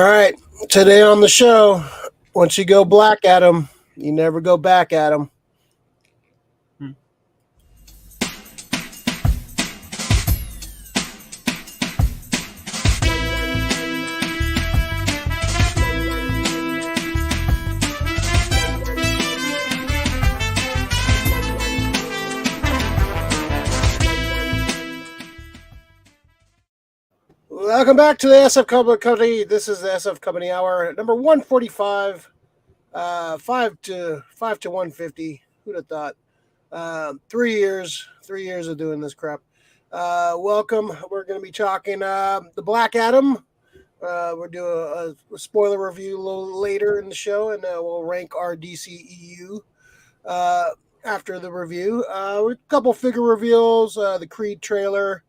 right, today on the show, once you go black at them, you never go back at them. Welcome back to the SF Company. This is the SF Company Hour, number 145, 5 to 150. Who'd have thought? 3 years of doing this crap. Welcome. We're going to be talking the Black Adam. We'll do a spoiler review a little later in the show, and we'll rank our DCEU after the review. A couple figure reveals, the Creed trailer.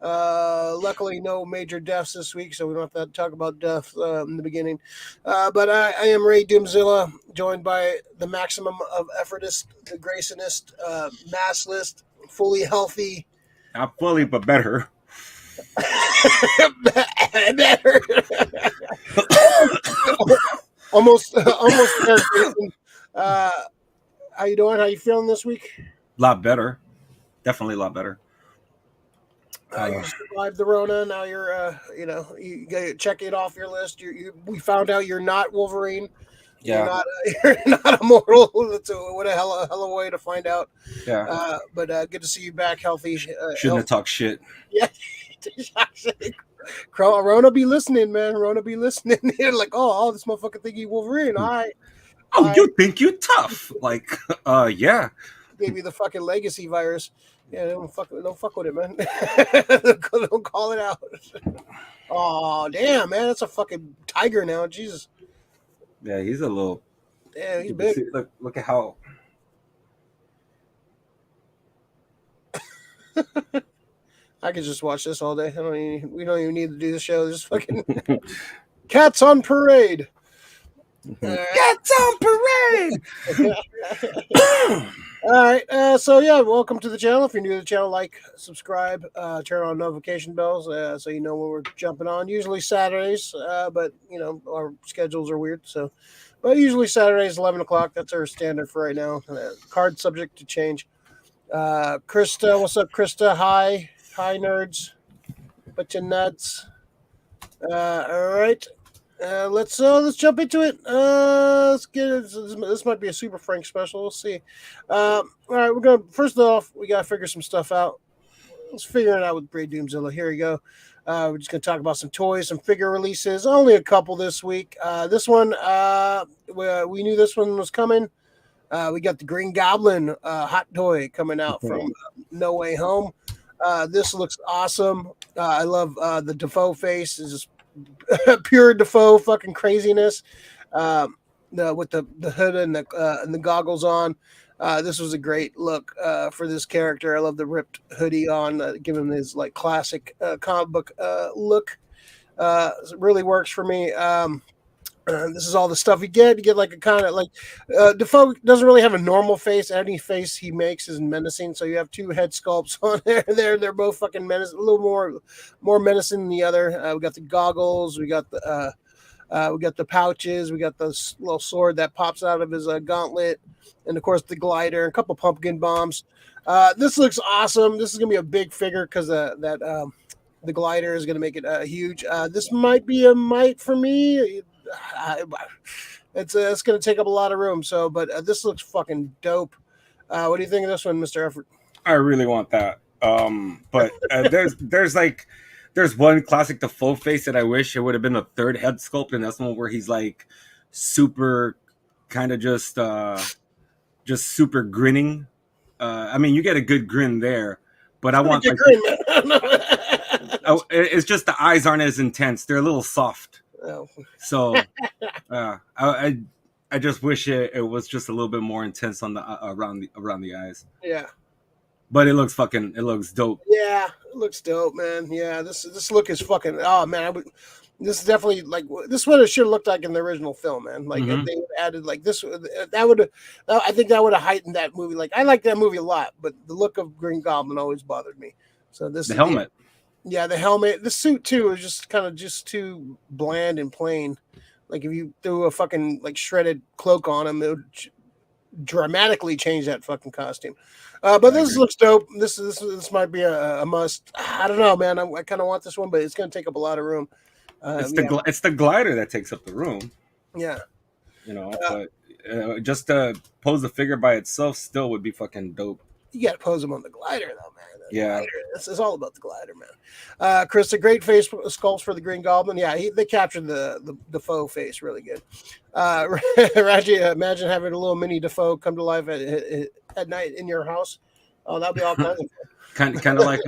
Luckily, no major deaths this week, so we don't have to talk about death in the beginning. But I am Ray Doomzilla, joined by the maximum of effortist, the Graysonist, massless, fully healthy. Not fully, but better. Better. almost there, Grayson. How you doing? How you feeling this week? A lot better. Definitely a lot better. You survived the Rona. Now you're, you gotta check it off your list. We found out you're not Wolverine. Yeah, you're not immortal. What a hell of a way to find out. Yeah, but good to see you back, healthy. Shouldn't have talked shit. Yeah, Rona be listening, man. Rona be listening. You're like, oh, this motherfucker think he Wolverine. All right. You think you tough? Like, yeah. Gave you the fucking legacy virus. Yeah, don't fuck with it, man. Don't call it out. Oh, damn, man, that's a fucking tiger now. Jesus. Yeah, he's a little. Yeah, he's big. See, look at how. I could just watch this all day. We don't even need to do the show. Just fucking cats on parade. Cats on parade. All right, so yeah, welcome to the channel. If you're new to the channel, like, subscribe, turn on notification bells so you know when we're jumping on. Usually Saturdays, but our schedules are weird. But usually Saturdays, 11 o'clock. That's our standard for right now. Card subject to change. Krista, what's up, Krista? Hi, nerds. Bunch of nuts. All right. Let's jump into it. Let's get it. This might be a Super Frank special. We'll see. All right, first off, we gotta figure some stuff out. Let's figure it out with Ray Doomzilla. Here we go. We're just gonna talk about some toys, some figure releases. Only a couple this week. This one, we knew this one was coming. We got the Green Goblin hot toy coming out from No Way Home. This looks awesome. I love the Dafoe face. Is just pure Dafoe fucking craziness. With the hood and the goggles on. This was a great look for this character. I love the ripped hoodie on, giving him his like classic comic book look. It really works for me. This is all the stuff you get. You get like a kind of like Dafoe doesn't really have a normal face. Any face he makes is menacing. So you have two head sculpts on there. They're both fucking menacing. A little more menacing than the other. We got the goggles. We got the pouches. We got the little sword that pops out of his gauntlet, and of course the glider. A couple pumpkin bombs. This looks awesome. This is gonna be a big figure because the glider is gonna make it huge. This might be a might for me. It's going to take up a lot of room. So, but this looks fucking dope. What do you think of this one, Mr. Effort? I really want that. But there's one classic Dafoe face that I wish it would have been a third head sculpt, and that's the one where he's like super kind of just super grinning. I mean, you get a good grin there, but I want like, it's just the eyes aren't as intense. They're a little soft. Oh. So I just wish it was just a little bit more intense on the around the eyes. Yeah. But it looks dope. Yeah, it looks dope, man. Yeah, this look is fucking. Oh man, this is definitely like this is what it should have looked like in the original film, man. Like if they added like this, I think that would have heightened that movie. Like I like that movie a lot, but the look of Green Goblin always bothered me. So this the helmet. Yeah, the helmet, the suit too is just kind of just too bland and plain. Like if you threw a fucking like shredded cloak on him, it would dramatically change that fucking costume. But this looks dope. This might be a must. I don't know, man. I kind of want this one, but it's gonna take up a lot of room. It's the glider that takes up the room. Yeah, but just to pose the figure by itself still would be fucking dope. You got to pose him on the glider, though, man. Yeah, it's all about the glider, man. Chris, a great face sculpts for the Green Goblin. Yeah, they captured the Dafoe face really good. Raji, imagine having a little mini Dafoe come to life at night in your house. Oh, that'd be all kinds of fun. Kind of like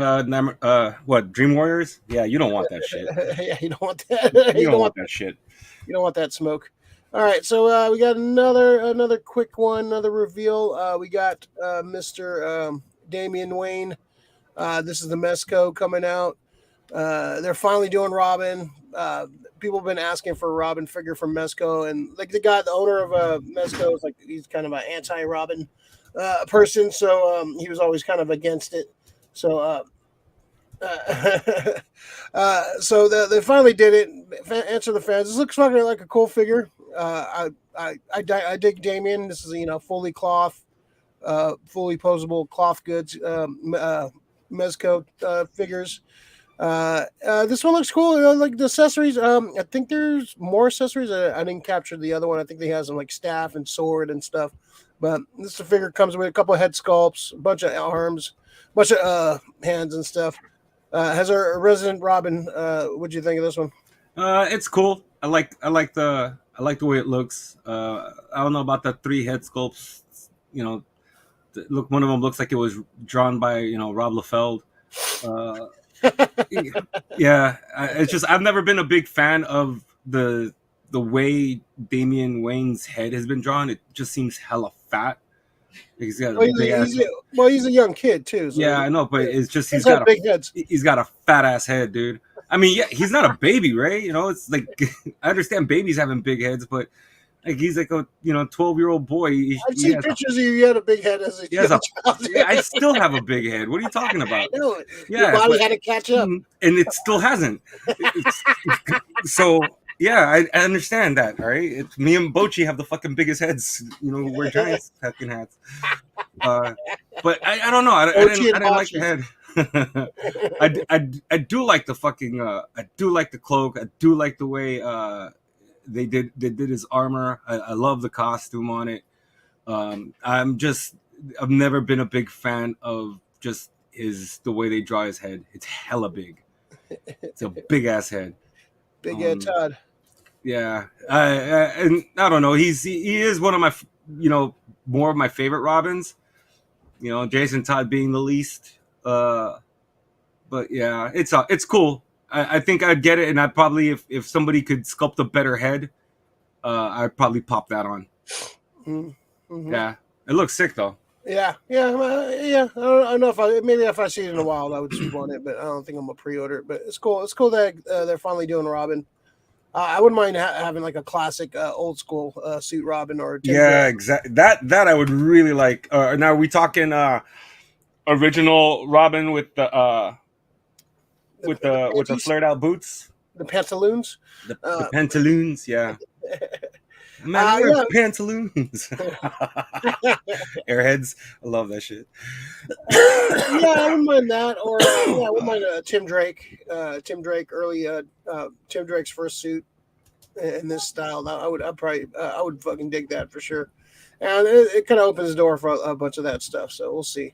what, Dream Warriors? Yeah, you don't want that shit. Yeah, you don't want that. You don't want that shit. You don't want that smoke. All right, so we got another quick one, another reveal. We got Mr. Damian Wayne. This is the Mezco coming out. They're finally doing Robin. People have been asking for a Robin figure from Mezco, and like the owner of Mezco is like he's kind of an anti-Robin person, so he was always kind of against it. So so they finally did it. Answer the fans. This looks fucking like a cool figure. I dig Damien. This is fully cloth, fully posable cloth goods Mezco figures. This one looks cool. Like the accessories. I think there's more accessories. I didn't capture the other one. I think they have some like staff and sword and stuff. But this figure comes with a couple of head sculpts, a bunch of arms, a bunch of hands and stuff. Has our resident Robin. What'd you think of this one? It's cool. I like the way it looks. I don't know about the 3 head sculpts. Look, one of them looks like it was drawn by Rob Liefeld. Yeah, it's just I've never been a big fan of the way Damian Wayne's head has been drawn. It just seems hella fat. He's got he's a young kid too. So yeah, I know, but it's just he's got big heads. He's got a fat ass head, dude. I mean, yeah, he's not a baby, right? It's like I understand babies having big heads, but like he's like a 12-year-old boy. I've seen pictures of you. You had a big head as a child. Yeah, I still have a big head. What are you talking about? I know. Yeah, your body had to catch up, and it still hasn't. So yeah, I understand that. All right, me and Bochi have the fucking biggest heads. We're Giants fucking hats. But I don't know. I didn't like the head. I do like the fucking I do like the cloak. I do like the way they did his armor. I love the costume on it. I've never been a big fan of just the way they draw his head. It's hella big. It's a big ass head. Big head Todd. Yeah. And I don't know. He is one of my more of my favorite Robins. Jason Todd being the least. But yeah, it's cool. I think I'd get it, and I'd probably if somebody could sculpt a better head, I'd probably pop that on. Mm-hmm. Yeah, it looks sick though. Yeah. I don't know if I see it in a while, I would want it, but I don't think I'm gonna pre-order it. But it's cool. It's cool that they're finally doing Robin. I wouldn't mind having like a classic old school suit Robin or exactly that I would really like. Now are we talking original Robin with the flared out boots, the pantaloons, the pantaloons, yeah. Man, pantaloons. Airheads, I love that shit. Yeah, I wouldn't mind that, or I wouldn't mind Tim Drake, early Tim Drake's first suit in this style. I would fucking dig that for sure, and it kind of opens the door for a bunch of that stuff. So we'll see.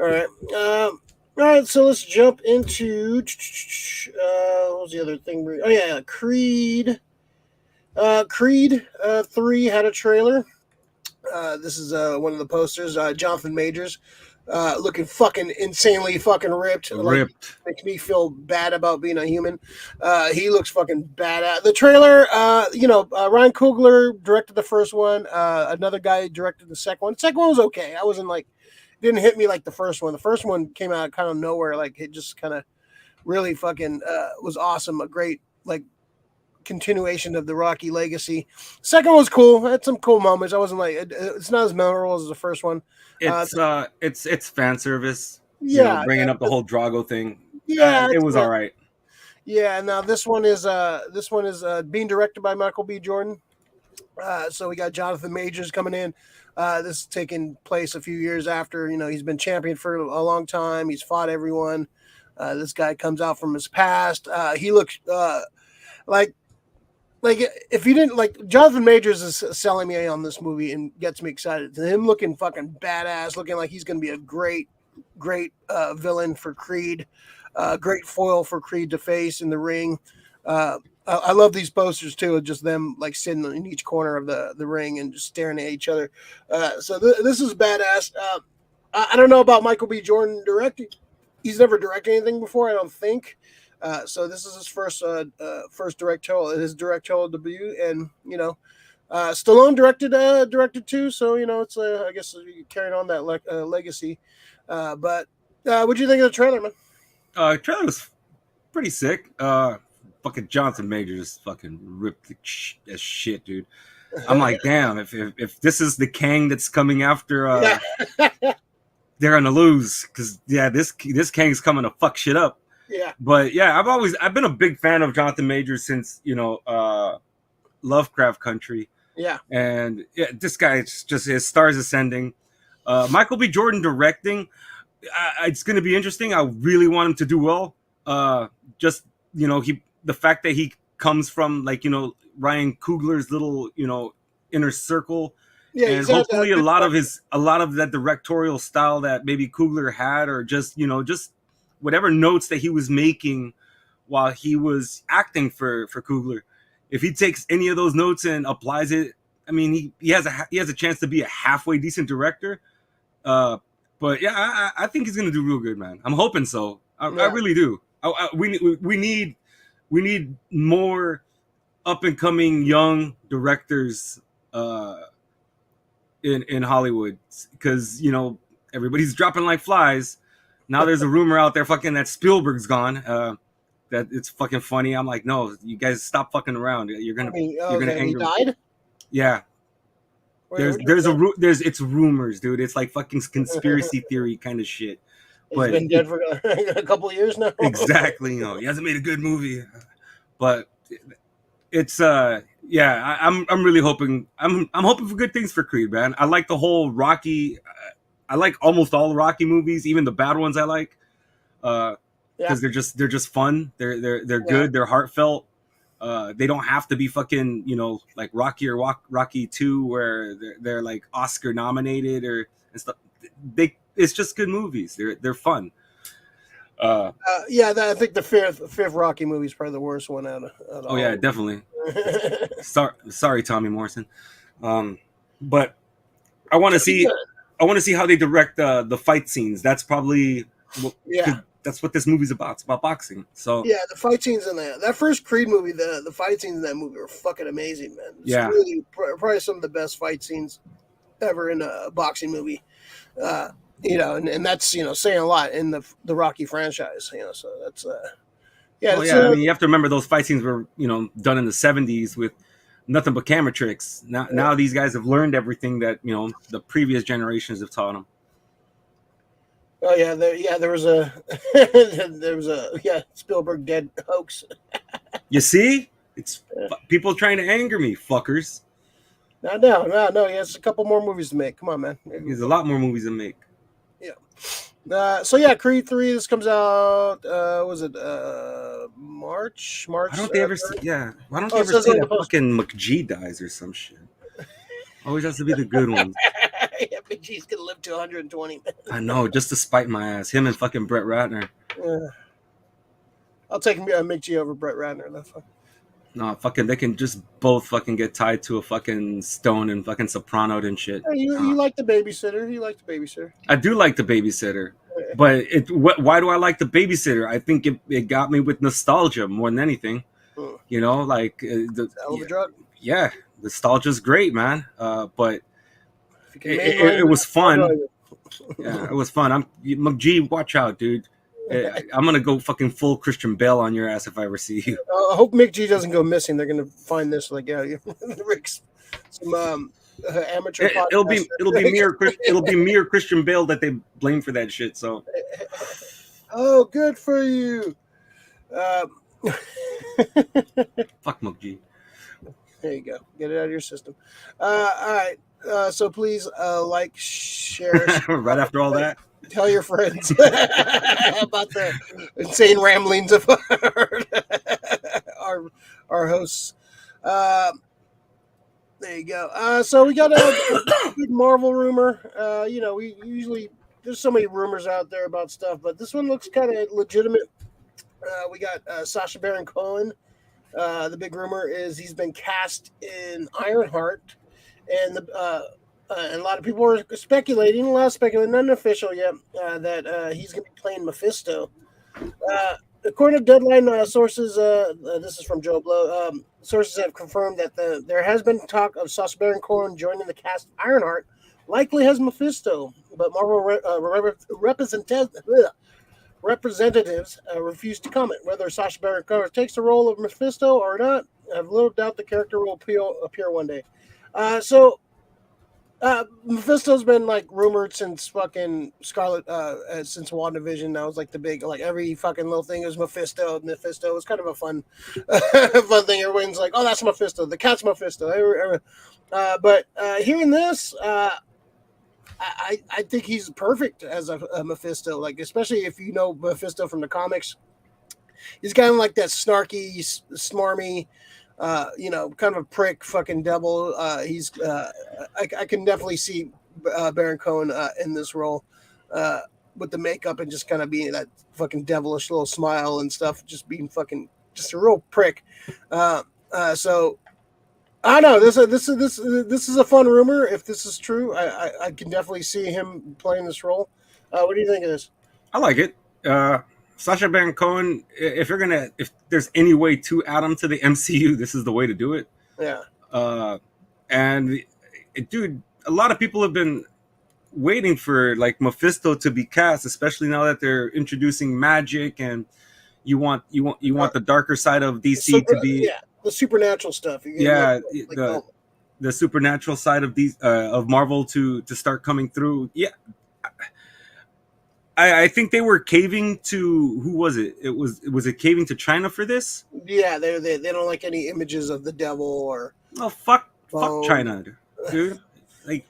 All right, so let's jump into what was the other thing? Oh yeah, Creed. Creed 3 had a trailer. This is one of the posters. Jonathan Majors looking fucking insanely fucking ripped. Like, makes me feel bad about being a human. He looks fucking badass. The trailer, Ryan Coogler directed the first one. Another guy directed the second one. The second one was okay. I wasn't like, didn't hit me like the first one. The first one came out kind of nowhere. Like it just kind of really fucking was awesome. A great like continuation of the Rocky legacy. Second one was cool. Had some cool moments. I wasn't like it's not as memorable as the first one. It's fan service. Yeah, bringing up the whole Drago thing. Yeah, it was all right. Yeah, now this one is being directed by Michael B. Jordan. So we got Jonathan Majors coming in. This is taking place a few years after, he's been champion for a long time. He's fought everyone. This guy comes out from his past. He looks like if you didn't like, Jonathan Majors is selling me on this movie and gets me excited. Him looking fucking badass, looking like he's going to be a great villain for Creed, great foil for Creed to face in the ring. I love these posters too, just them like sitting in each corner of the ring and just staring at each other. So this is badass. I don't know about Michael B. Jordan directing. He's never directed anything before, I don't think. So this is his first directorial debut, and Stallone directed too. So it's I guess carrying on that legacy. But what do you think of the trailer, man? Trailer was pretty sick. Fucking Jonathan Majors fucking ripped as shit, dude. I'm like, damn, if this is the Kang that's coming after, they're gonna lose, because this Kang's coming to fuck shit up. Yeah. But yeah, I've been a big fan of Jonathan Majors since Lovecraft Country. Yeah. And this guy just his stars ascending. Michael B. Jordan directing, it's going to be interesting. I really want him to do well. The fact that he comes from Ryan Coogler's little inner circle. Yeah, and hopefully a lot of that directorial style that maybe Coogler had, or just whatever notes that he was making while he was acting for Coogler. If he takes any of those notes and applies it, I mean, he has a chance to be a halfway decent director. But yeah, I think he's gonna do real good, man. I'm hoping so. I really do. We need more up and coming young directors in Hollywood, because everybody's dropping like flies. Now there's a rumor out there fucking that Spielberg's gone. That it's fucking funny. I'm like, no, you guys stop fucking around. You're gonna anger he died? me. Yeah. It's rumors, dude. It's like fucking conspiracy theory kind of shit. He's been dead for a couple of years now. Exactly. He hasn't made a good movie, but it's I'm really hoping. I'm hoping for good things for Creed, man. I like the whole Rocky. I like almost all the Rocky movies, even the bad ones. I like because they're just fun. They're good. They're heartfelt. They don't have to be fucking like Rocky or Rocky 2 where they're like Oscar nominated or and stuff. It's just good movies. They're fun. I think the fifth Rocky movie is probably the worst one out of all. Yeah, definitely. Sorry, Tommy Morrison. But I want to see how they direct the fight scenes. That's probably that's what this movie's about. It's about boxing. So yeah, the fight scenes in that first Creed movie, the fight scenes in that movie are fucking amazing, man. It's really probably some of the best fight scenes ever in a boxing movie. And that's saying a lot in the Rocky franchise. So that's I mean, you have to remember those fight scenes were done in the 70s with nothing but camera tricks. Now these guys have learned everything that the previous generations have taught them. Oh yeah, there was a Spielberg dead hoax. You see, it's people trying to anger me, fuckers. No. He has a couple more movies to make. Come on, man. There's a lot more movies to make. Yeah. Creed 3. This comes out. Was it March? Why don't they ever say that fucking McHugh dies or some shit? Always has to be the good ones. Yeah, McHugh's gonna live to 120. I know, just to spite my ass. Him and fucking Brett Ratner. I'll take McHugh over Brett Ratner. That's fine. No, fucking, they can just both fucking get tied to a fucking stone and fucking sopranoed and shit. Hey, you like The Babysitter? You like The Babysitter? I do like The Babysitter, but why do I like The Babysitter? I think it got me with nostalgia more than anything. Like the drug. Yeah, nostalgia's great, man. But it was fun. Yeah, it was fun. McGee, watch out, dude. I'm gonna go fucking full Christian Bale on your ass if I ever see you. I hope McGee doesn't go missing. They're gonna find this Rick's some amateur. It'll be me or Christian Bale that they blame for that shit. So Oh, good for you. Fuck McHugh. There you go. Get it out of your system. All right. So please like, share, Right after all that. tell your friends about the insane ramblings of our our hosts. There you go. So we got a big Marvel rumor. We usually there's so many rumors out there about stuff, but this one looks kind of legitimate. We got Sacha Baron Cohen. The big rumor is he's been cast in Ironheart, and and a lot of people are speculating, nothing official yet, that he's going to be playing Mephisto. According to Deadline sources, this is from Joe Blow. Sources have confirmed that there has been talk of Sacha Baron Cohen joining the cast of Ironheart, likely as Mephisto, but Marvel representatives refuse to comment whether Sacha Baron Cohen takes the role of Mephisto or not. I have little doubt the character will appear one day. Mephisto's been like rumored since fucking Scarlet, since WandaVision. That was like the big, like every fucking little thing is Mephisto. Mephisto was kind of a fun, fun thing. Everyone's like, "Oh, that's Mephisto. The cat's Mephisto." But hearing this, I think he's perfect as a Mephisto. Like, especially if you know Mephisto from the comics, he's kind of like that snarky, smarmy. Kind of a prick, fucking devil. I can definitely see Baron Cohen in this role with the makeup and just kind of being that fucking devilish little smile and stuff, just being fucking just a real prick. So I don't know. This is a fun rumor. If this is true, I can definitely see him playing this role. What do you think of this? I like it. Sacha Baron Cohen, if there's any way to add him to the MCU, this is the way to do it. Yeah. Dude, a lot of people have been waiting for like Mephisto to be cast, especially now that they're introducing magic and you want the darker side of DC to be the supernatural stuff. The supernatural side of these of Marvel to start coming through. Yeah. I think they were caving to who was it? Was it caving to China for this? Yeah, they don't like any images of the devil or fuck China, dude. Like,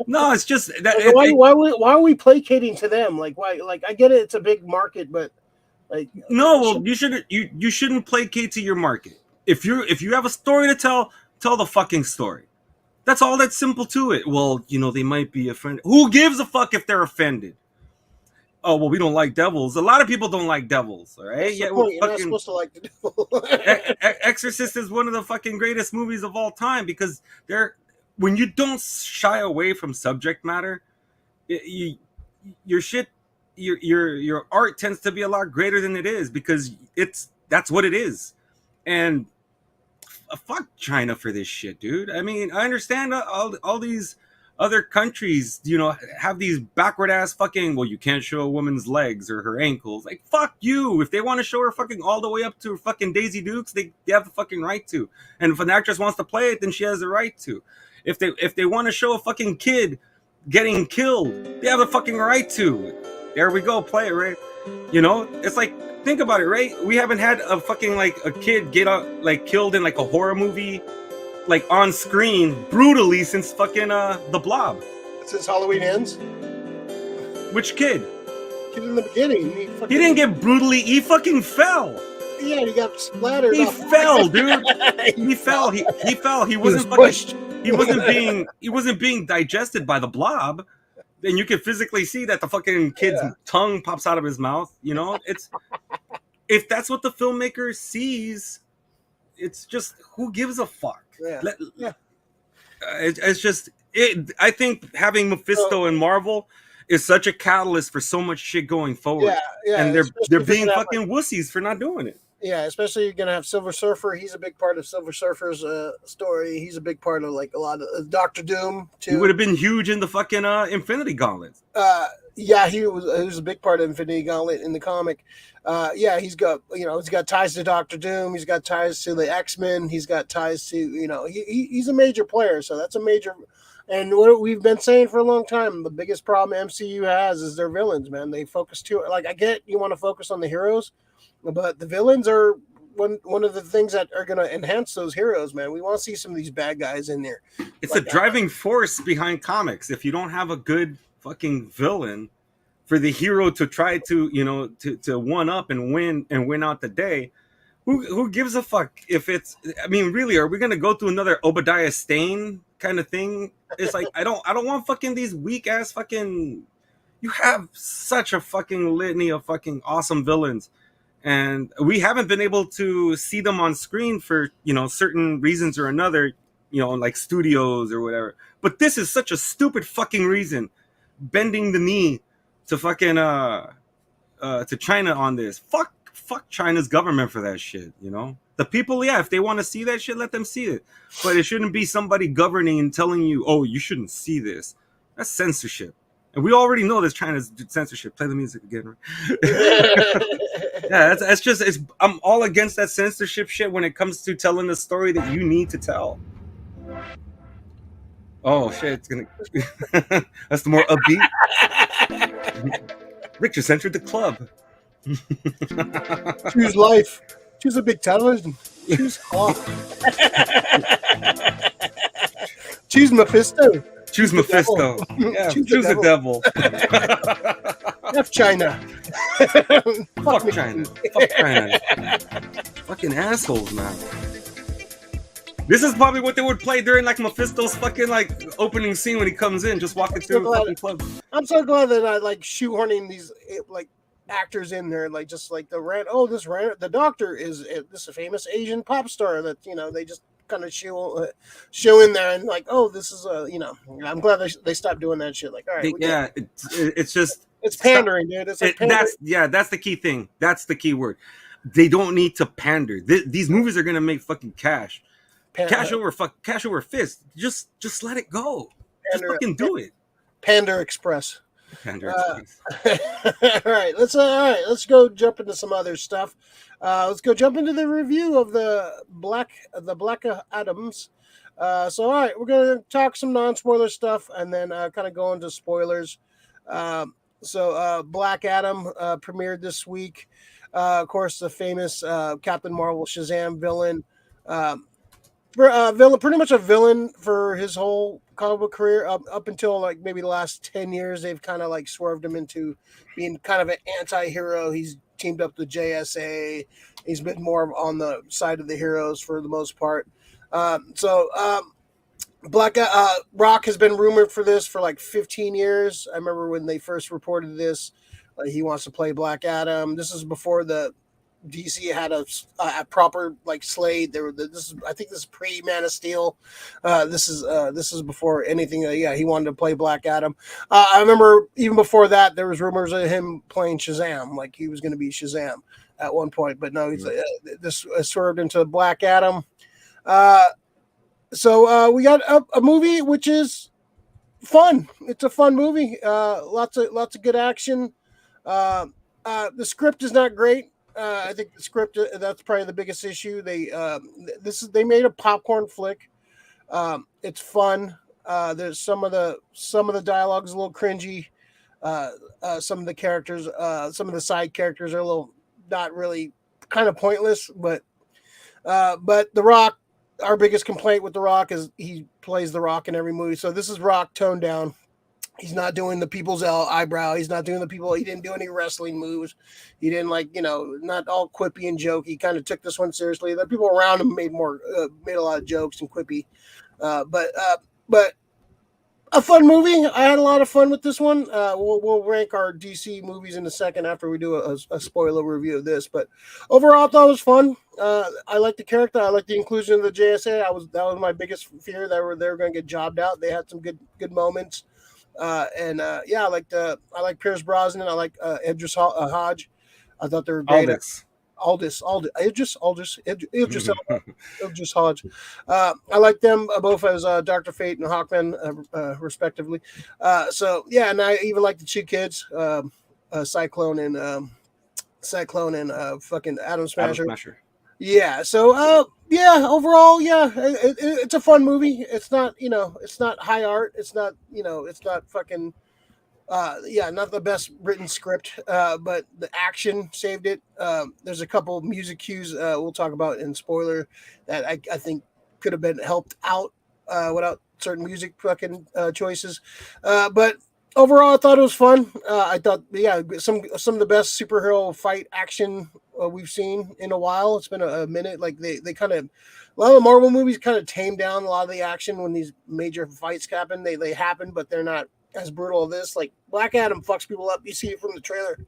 no, it's just that. Why are we placating to them? Like, why? Like, I get it, it's a big market, but like, no, well, you shouldn't placate to your market. If you have a story to tell the fucking story. That's all that's simple to it. Well, they might be offended. Who gives a fuck if they're offended? Oh, well, we don't like devils. A lot of people don't like devils, all right? Yeah, you're not supposed to like the devil. Exorcist is one of the fucking greatest movies of all time because when you don't shy away from subject matter, your art tends to be a lot greater than it is because that's what it is. And fuck China for this shit, dude. I mean, I understand all these other countries, have these backward ass fucking, well, you can't show a woman's legs or her ankles. Like, fuck you. If they want to show her fucking all the way up to fucking Daisy Dukes, they have the fucking right to. And if an actress wants to play it, then she has the right to. If they want to show a fucking kid getting killed, they have the fucking right to. There we go, play it, right? It's like, think about it, right? We haven't had a fucking like a kid get killed in like a horror movie, like on screen brutally since fucking The Blob. Since Halloween Ends. Which kid? Kid in the beginning. He didn't get brutally. He fucking fell. Yeah, he got splattered. He fell, dude. He fell. He fell. He wasn't pushed. He wasn't being digested by the Blob. And you can physically see that the fucking kid's tongue pops out of his mouth. It's if that's what the filmmaker sees, it's just who gives a fuck. It's just I think having Mephisto in Marvel is such a catalyst for so much shit going forward. And they're being fucking wussies for not doing it. Yeah, especially you're gonna have Silver Surfer. He's a big part of Silver Surfer's story. He's a big part of like a lot of Doctor Doom too. He would have been huge in the fucking Infinity Gauntlet. He was a big part of Infinity Gauntlet in the comic. He's got ties to Doctor Doom. He's got ties to the X-Men. He's got ties to he's a major player. So that's a major And what we've been saying for a long time, the biggest problem MCU has is their villains, man. They focus too, like, I get you want to focus on the heroes, but the villains are one of the things that are going to enhance those heroes, man. We want to see some of these bad guys in there. It's like, a driving force behind comics. If you don't have a good fucking villain for the hero to try to, you know, to one up and win out the day, who gives a fuck if it's, I mean, really, are we gonna go through another Obadiah Stane kind of thing? It's like, I don't want fucking these weak ass fucking, you have such a fucking litany of fucking awesome villains, and we haven't been able to see them on screen for, you know, certain reasons or another, you know, like studios or whatever. But this is such a stupid fucking reason, bending the knee to fucking to China on this. Fuck China's government for that shit, you know? The people, yeah, if they want to see that shit, let them see it. But it shouldn't be somebody governing and telling you, oh, you shouldn't see this. That's censorship. And we already know there's China's censorship. Play the music again, right? Yeah, that's just, I'm all against that censorship shit when it comes to telling the story that you need to tell. Oh shit, it's gonna that's the more upbeat. Rick just entered the club. Choose life. Choose a big television. Choose Hawk. Choose Mephisto. Choose Mephisto. Yeah, choose the devil. F China. Fuck China. Fuck China. Fucking assholes, man. This is probably what they would play during like Mephisto's fucking like opening scene when he comes in, just walking through the fucking club. I'm so glad that I like shoehorning these like actors in there, like just like the doctor is this a famous Asian pop star that, you know, they just kind of show in there, and like, oh, this is you know, I'm glad they stopped doing that shit. Like, all right, yeah, it's just, it's pandering, dude. It's like pandering. That's the key thing. That's the key word. They don't need to pander. These movies are gonna make fucking cash. Cash over fist. Just let it go. Just fucking do it. Panda Express. Panda Express. All right, let's go jump into some other stuff. Let's go jump into the review of the Black Adams. So all right, we're gonna talk some non-spoiler stuff and then kind of go into spoilers. So Black Adam premiered this week. Of course, the famous Captain Marvel Shazam villain. Pretty much a villain for his whole comic book career up until like maybe the last 10 years. They've kind of like swerved him into being kind of an anti-hero. He's teamed up with JSA. He's been more on the side of the heroes for the most part. Black Rock has been rumored for this for like 15 years. I remember when they first reported this, he wants to play Black Adam. This is before the DC had a proper like slate. I think this is pre Man of Steel. This is before anything. He wanted to play Black Adam. I remember even before that there was rumors of him playing Shazam, like he was going to be Shazam at one point. But no, he's this swerved into Black Adam. So we got a movie which is fun. It's a fun movie. Lots of good action. The script is not great. I think the script, that's probably the biggest issue. They made a popcorn flick. It's fun. There's some of the dialogue is a little cringy. Some of the characters, some of the side characters are a little not really, kind of pointless. But The Rock, our biggest complaint with The Rock is he plays The Rock in every movie. So this is Rock toned down. He's not doing the people's eyebrow. He's not doing he didn't do any wrestling moves. He didn't not all quippy and jokey. He kind of took this one seriously. The people around him made a lot of jokes and quippy. But a fun movie. I had a lot of fun with this one. We'll rank our DC movies in a second after we do a spoiler review of this. But overall, I thought it was fun. I like the character. I like the inclusion of the JSA. That was my biggest fear that they were going to get jobbed out. They had some good moments. I like Pierce Brosnan. I like Idris Hodge. I thought they were great. Idris Hodge. I like them both as Dr. Fate and Hawkman, respectively. And I even like the two kids, Cyclone and fucking Atom Smasher. Yeah. So, yeah. Overall, yeah, it's a fun movie. It's not, it's not high art. It's not, it's not fucking. Yeah, not the best written script, but the action saved it. There's a couple music cues we'll talk about in spoiler that I think could have been helped out without certain music fucking choices. But overall, I thought it was fun. I thought, yeah, some of the best superhero fight action we've seen in a while. It's been a minute. Like they kind of a lot of the Marvel movies kind of tame down a lot of the action when these major fights happen. They happen, but they're not as brutal as this. Like Black Adam fucks people up. You see it from the trailer.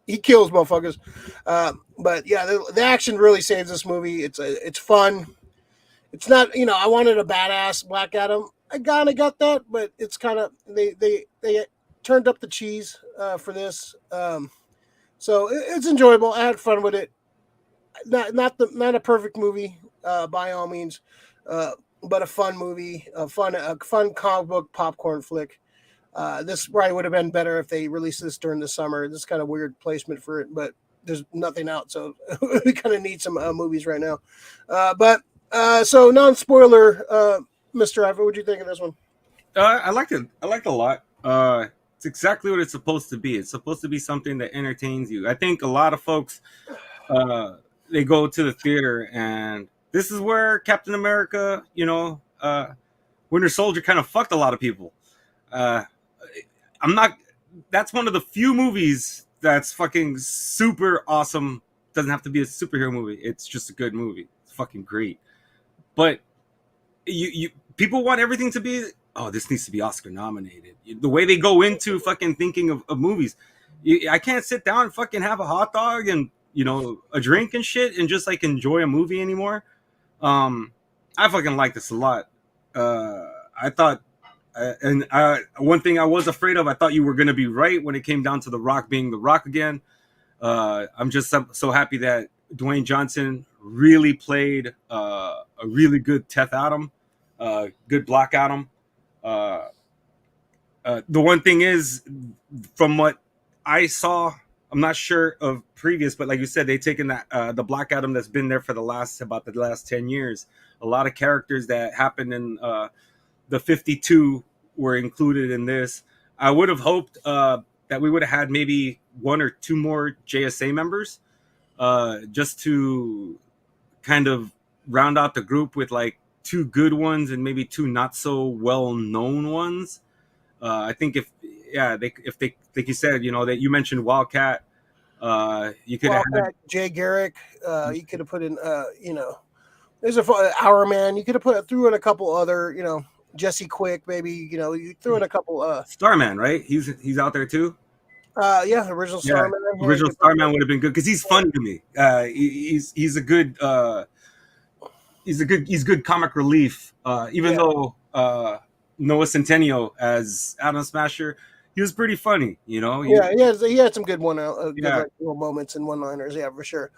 He kills motherfuckers. But yeah, the action really saves this movie. It's fun. It's not, I wanted a badass Black Adam. I kind of got that, but it's kind of they turned up the cheese for this. So it's enjoyable. I had fun with it. Not a perfect movie by all means, but a fun movie, a fun comic book popcorn flick. This probably would have been better if they released this during the summer. This is kind of weird placement for it, but there's nothing out, so we kind of need some movies right now. So non-spoiler, Mr. Iver, what do you think of this one? I liked it. I liked it a lot. It's exactly what it's supposed to be. It's supposed to be something that entertains you. I think a lot of folks, they go to the theater, and this is where Captain America, Winter Soldier kind of fucked a lot of people. I'm not. That's one of the few movies that's fucking super awesome. Doesn't have to be a superhero movie. It's just a good movie. It's fucking great. But you people want everything to be. Oh, this needs to be Oscar nominated. The way they go into fucking thinking of movies, I can't sit down and fucking have a hot dog and a drink and shit and just like enjoy a movie anymore. I fucking like this a lot. I thought. One thing I was afraid of, I thought you were going to be right when it came down to The Rock being The Rock again. I'm just so happy that Dwayne Johnson really played a really good Teth Adam, good Black Adam. The one thing is, from what I saw, I'm not sure of previous, but like you said, they've taken that the Black Adam that's been there for the last 10 years. A lot of characters that happened in the 52 were included in this. I would have hoped that we would have had maybe one or two more JSA members, just to kind of round out the group with like two good ones and maybe two not so well known ones. I think if they like you said, that you mentioned Wildcat, you could have had Jay Garrick. You could have put in, there's Hour Man. You could have threw in a couple other, Jesse Quick, maybe, you threw in a couple Starman, right? He's out there too. Yeah, original Starman. Original Starman would have been good because he's funny to me. He's a good he's good comic relief. Even though Noah Centineo as Atom Smasher, he was pretty funny, He had some good moments and one-liners, for sure.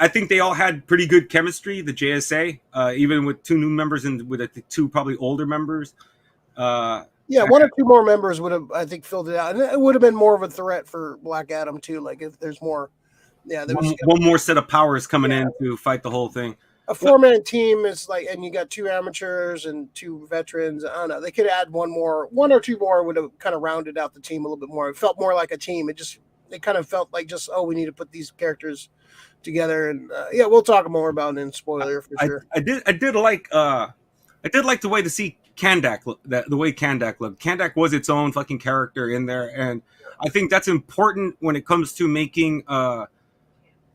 I think they all had pretty good chemistry, the JSA, even with two new members and with the two probably older members. One or two more members would have, I think, filled it out. And it would have been more of a threat for Black Adam, too. Like, if there's more. Yeah, one more set of powers coming in to fight the whole thing. A four-man team is like, and you got two amateurs and two veterans. I don't know. They could add one or two more would have kind of rounded out the team a little bit more. It felt more like a team. It kind of felt like we need to put these characters together, and we'll talk more about it in spoiler for sure. I did like the way to see Kandak the way Kandak looked. Kandak was its own fucking character in there, and I think that's important when it comes to making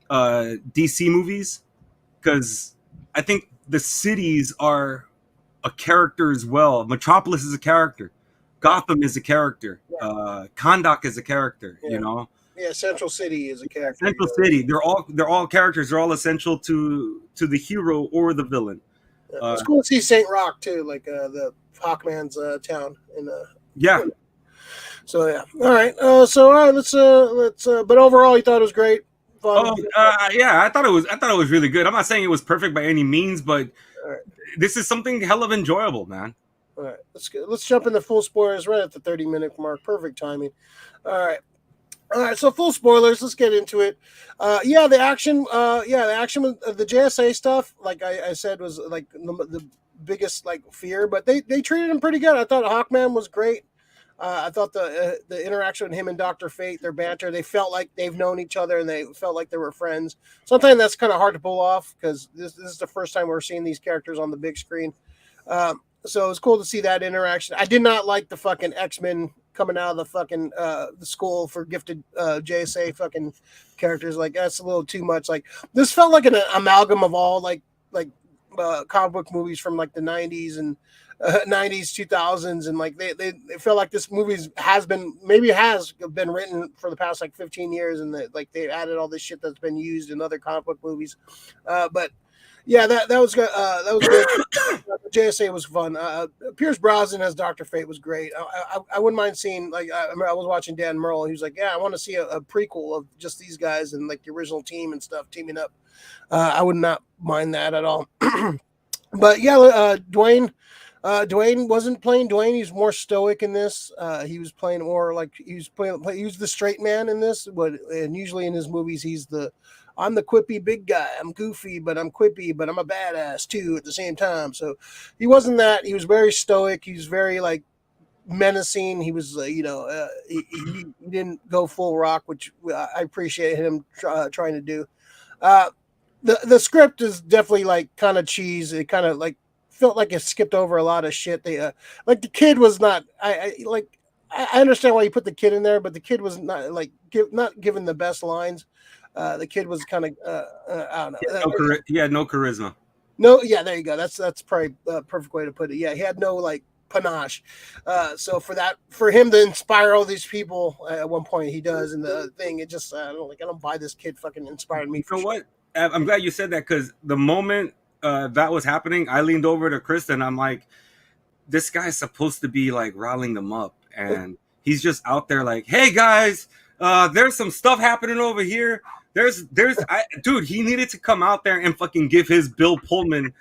DC movies, because I think the cities are a character as well. Metropolis is a character, Gotham is a character, Kahndaq is a character, Yeah, Central City is a character. Central City, they're all characters. They're all essential to the hero or the villain. It's cool to see St. Rock too, like the Hawkman's town. So yeah, all right. Let's. But overall, you thought it was great. Fun. I thought it was really good. I'm not saying it was perfect by any means, but this is something hell of enjoyable, man. All right, let's jump into full spoilers right at the 30-minute mark. Perfect timing. All right. All right, so full spoilers. Let's get into it. Yeah, the action. The action with the JSA stuff, like I said, was like the biggest like fear. But they treated him pretty good. I thought Hawkman was great. I thought the interaction with him and Doctor Fate, their banter, they felt like they've known each other and they felt like they were friends. Sometimes that's kind of hard to pull off because this is the first time we're seeing these characters on the big screen. So it was cool to see that interaction. I did not like the fucking X-Men coming out of the fucking the school for gifted JSA fucking characters. Like that's a little too much. Like this felt like an amalgam of all like comic book movies from like the 90s and 90s 2000s, and like they felt like this movie has been written for the past like 15 years, and like they added all this shit that's been used in other comic book movies. But yeah, that was good. That was good. JSA was fun. Pierce Brosnan as Dr. Fate was great. I wouldn't mind seeing, like, I was watching Dan Merle. He was like, yeah, I want to see a prequel of just these guys and like the original team and stuff teaming up. I would not mind that at all. But yeah, Dwayne wasn't playing Dwayne. He's more stoic in this. He was playing more like he was the straight man in this. And usually in his movies, I'm the quippy big guy. I'm goofy, but I'm quippy, but I'm a badass too at the same time. So he wasn't that. He was very stoic. He was very like menacing. He was, he didn't go full rock, which I appreciate him trying to do. The script is definitely like kind of cheese. It kind of like felt like it skipped over a lot of shit. They like the kid was not. I understand why you put the kid in there, but the kid was not like not given the best lines. The kid was kind of I don't know. He had no charisma. No, yeah, there you go. That's probably the perfect way to put it. Yeah, he had no like panache. So for him to inspire all these people at one point, he does, and the thing, it just I don't buy this kid fucking inspired me. You know what? I'm glad you said that, because the moment that was happening, I leaned over to Chris and I'm like, this guy's supposed to be like riling them up, and he's just out there like, hey guys, there's some stuff happening over here. Dude, he needed to come out there and fucking give his Bill Pullman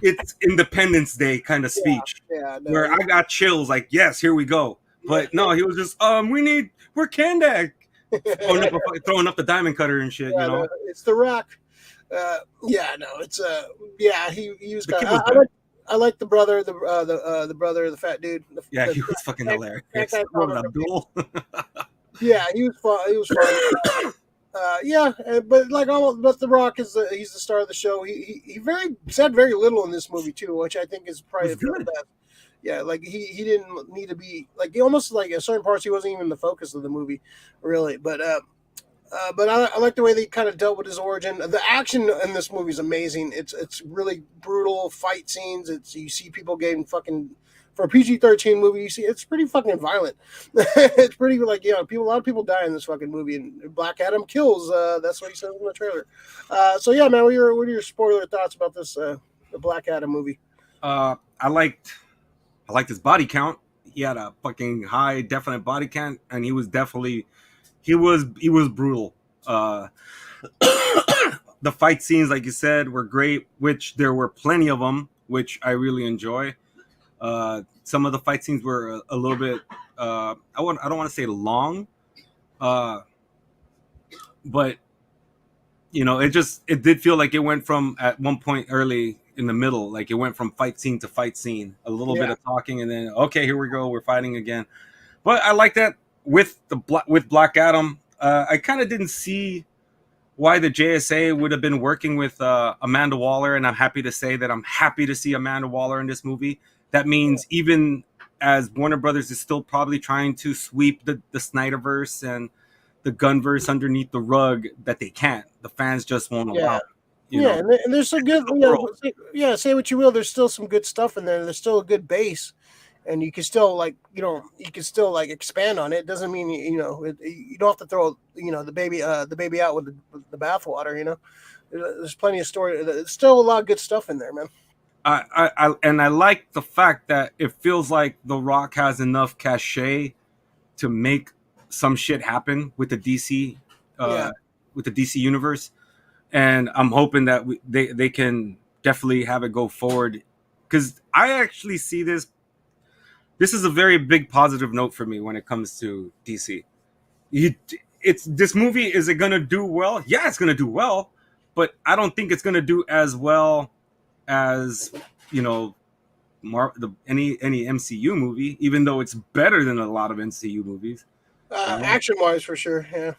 it's Independence Day kind of speech, where I got chills like, yes, here we go. But no, he was just, we're Kandak, throwing up the diamond cutter and shit, No, it's the Rock. He was kind of, I like the brother, the brother, the fat dude. He was fucking hilarious. Abdul. Yeah, he was fun. He was fun. But the Rock he's the star of the show. He said very little in this movie too, which I think is probably the best. Yeah, like he didn't need to be like, he almost like at certain parts he wasn't even the focus of the movie, really. But I like the way they kind of dealt with his origin. The action in this movie is amazing. It's really brutal fight scenes. You see people getting fucking, for a PG-13 movie, you see it's pretty fucking violent. It's pretty like, a lot of people die in this fucking movie, and Black Adam kills. That's what he says in the trailer. So yeah, man, what are your spoiler thoughts about this the Black Adam movie? I liked his body count. He had a fucking high definite body count, and he was definitely he was brutal. The fight scenes, like you said, were great, which there were plenty of them, which I really enjoy. Some of the fight scenes were a little bit I don't want to say long, but it did feel like it went from, at one point early in the middle, like it went from fight scene to fight scene, a little bit of talking, and then okay, here we go, we're fighting again. But I like that with Black Adam. I kind of didn't see why the JSA would have been working with Amanda Waller, and I'm happy to say that I'm happy to see Amanda Waller in this movie. That means even as Warner Brothers is still probably trying to sweep the Snyderverse and the Gunverse underneath the rug, that they can't. The fans just won't allow it. And there's some good. Say what you will. There's still some good stuff in there. There's still a good base, and you can still expand on it. It doesn't mean you don't have to throw the baby out with the bathwater. There's plenty of story. There's still a lot of good stuff in there, man. I like the fact that it feels like The Rock has enough cachet to make some shit happen with the DC, with the DC universe, and I'm hoping that they can definitely have it go forward, because I actually see this. This is a very big positive note for me when it comes to DC. it's this movie, is it gonna do well? Yeah, it's gonna do well, but I don't think it's gonna do as well as, you know, any MCU movie, even though it's better than a lot of MCU movies. Action wise, for sure. Yeah.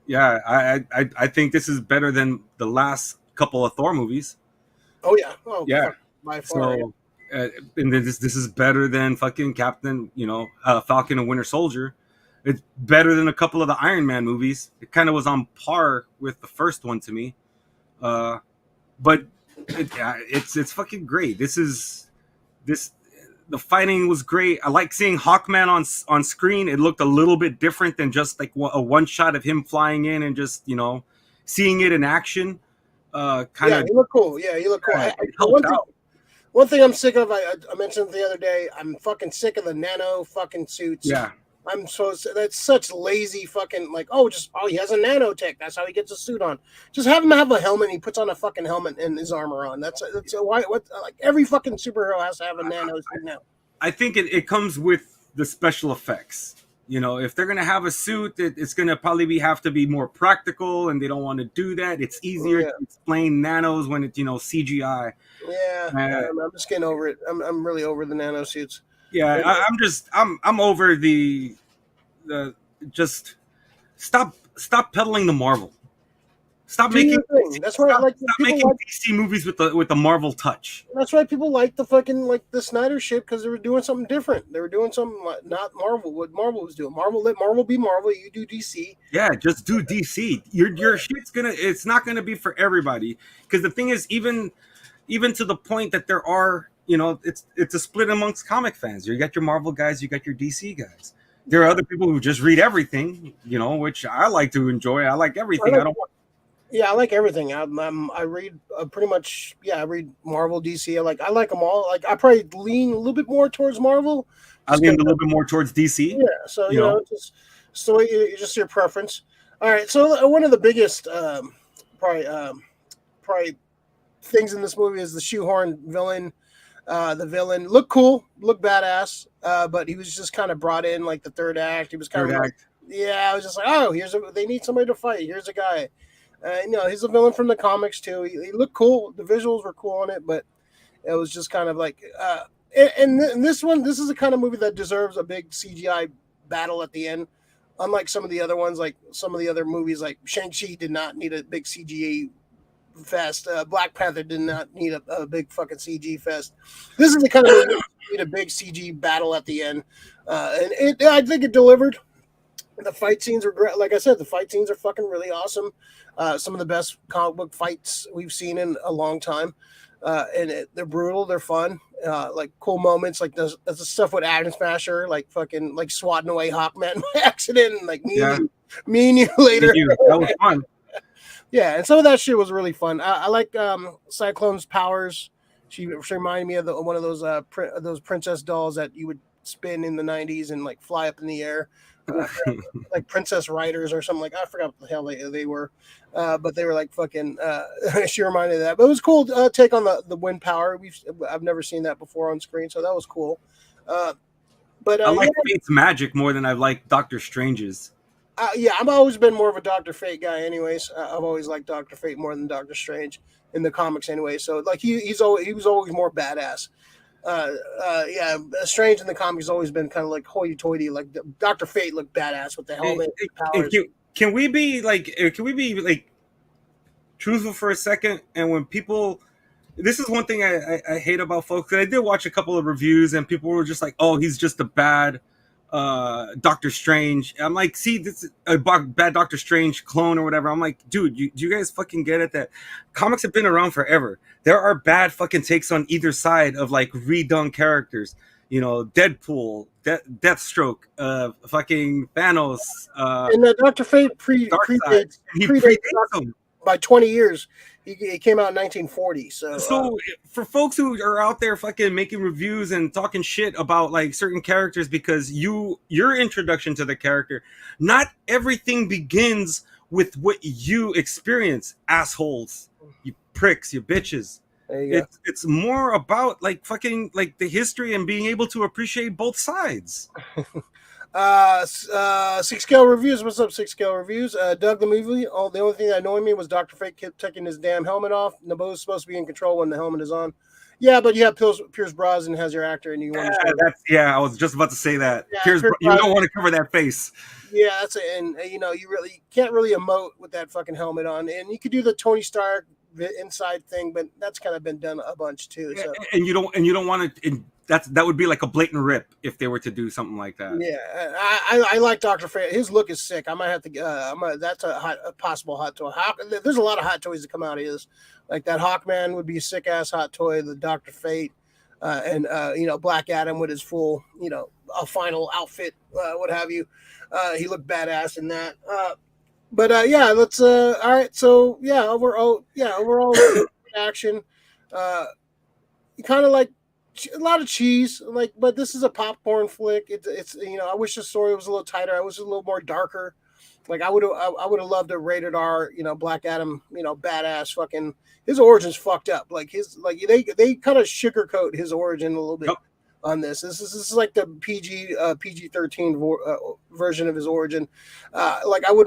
Yeah, I think this is better than the last couple of Thor movies. Oh yeah. Oh Yeah. by far. So, and then this is better than fucking Captain, Falcon and Winter Soldier. It's better than a couple of the Iron Man movies. It kind of was on par with the first one to me. But it's fucking great. The fighting was great. I like seeing Hawkman on screen. It looked a little bit different than just like a one shot of him flying in and just, seeing it in action. Kind of. He looked cool. Yeah, he looked cool. One thing I'm sick of, I mentioned the other day, I'm fucking sick of the nano fucking suits. Yeah. That's such lazy fucking, like, he has a nanotech. That's how he gets a suit on. Just have him have a helmet. And he puts on a fucking helmet and his armor on. That's why. What, like, every fucking superhero has to have a nano suit now. I think it comes with the special effects. If they're gonna have a suit, it's gonna probably have to be more practical, and they don't want to do that. It's easier to explain nanos when it's CGI. Yeah, I'm just getting over it. I'm really over the nano suits. Yeah, I'm over the just stop peddling the Marvel. Stop making that's why I like stop making DC movies with the Marvel touch. That's why people like the fucking the Snyder shit, because they were doing something different. They were doing something not Marvel. What Marvel was doing. Let Marvel be Marvel. You do DC. Yeah, just do DC. Your shit's it's not gonna be for everybody, because the thing is, even to the point that there are, it's a split amongst comic fans. You got your Marvel guys, you got your DC guys. There are other people who just read everything, which I like to enjoy. I like everything. I like everything. I read pretty much. Yeah, I read Marvel, DC. I like them all. Like, I probably lean a little bit more towards Marvel. I lean a little bit more towards DC. Yeah, so so just your preference. All right. So one of the biggest probably things in this movie is the shoehorn villain. The villain looked cool, looked badass, but he was just kind of brought in like the third act. He was kind of like, I was just like, they need somebody to fight. Here's a guy. He's a villain from the comics too. He looked cool. The visuals were cool on it, but it was just kind of like, and this is the kind of movie that deserves a big CGI battle at the end. Unlike some of the other ones, like some of the other movies, like Shang-Chi did not need a big CGI fest. Black Panther did not need a big fucking CG fest. This is the kind of movie that need a big CG battle at the end, and I think it delivered. The fight scenes are great. Like I said, the fight scenes are fucking really awesome. Some of the best comic book fights we've seen in a long time. And they're brutal. They're fun. Like cool moments. Like the stuff with Atom Smasher, like fucking like swatting away Hawkman by accident, and like mean you later. That was fun. Yeah, and some of that shit was really fun. I like Cyclone's powers. She reminded me of one of those princess dolls that you would spin in the 90s and like fly up in the air. Like Princess Riders or something, like I forgot what the hell they were, but they were like fucking. She reminded of that, but it was cool take on the wind power. I've never seen that before on screen, so that was cool. But I like Fate's magic more than I like Doctor Strange's. I've always been more of a Dr. Fate guy, anyways. I've always liked Dr. Fate more than Dr. Strange in the comics, anyway. So like he was always more badass. Strange in the comics has always been kind of like hoity-toity. Like Dr. Fate looked badass with the helmet. Can we be like truthful for a second? And when people, this is one thing I hate about folks. I did watch a couple of reviews, and people were just like, "Oh, he's just a bad Doctor Strange." I'm like, "See, this is a bad Doctor Strange clone or whatever." I'm like, "Dude, do you guys fucking get it that comics have been around forever? There are bad fucking takes on either side of like redone characters. Deadpool, Deathstroke, fucking Thanos." And Dr. Fate predates him by 20 years. He came out in 1940. So for folks who are out there fucking making reviews and talking shit about like certain characters because your introduction to the character, not everything begins with what you experience, assholes, you pricks, you bitches. It's more about like fucking like the history and being able to appreciate both sides. Six Scale Reviews. What's up, Six Scale Reviews? Doug the movie. Oh, the only thing that annoyed me was Dr. Fate kept taking his damn helmet off. Nabo's supposed to be in control when the helmet is on. Yeah, but you have Pierce Brosnan as your actor, and you want to. I was just about to say that. Yeah, Pierce you don't want to cover that face. Yeah, that's it. And you really can't really emote with that fucking helmet on. And you could do the Tony Stark inside thing, but that's kind of been done a bunch too. So. And you don't want to. That would be like a blatant rip if they were to do something like that. Yeah, I like Dr. Fate. His look is sick. I might have to. That's a possible hot toy. There's a lot of hot toys that come out of his. Like that Hawkman would be a sick ass hot toy. The Dr. Fate, and Black Adam with his full a final outfit, what have you. He looked badass in that. But yeah, let's. All right, so yeah, overall action. Kind of like. A lot of cheese, but this is a popcorn flick. It's I wish the story was a little tighter. I wish it was a little more darker. Like I would have loved a rated R, Black Adam, badass fucking. His origin's fucked up. Like they kind of sugarcoat his origin a little bit on this. This is like the PG-13 version of his origin. I would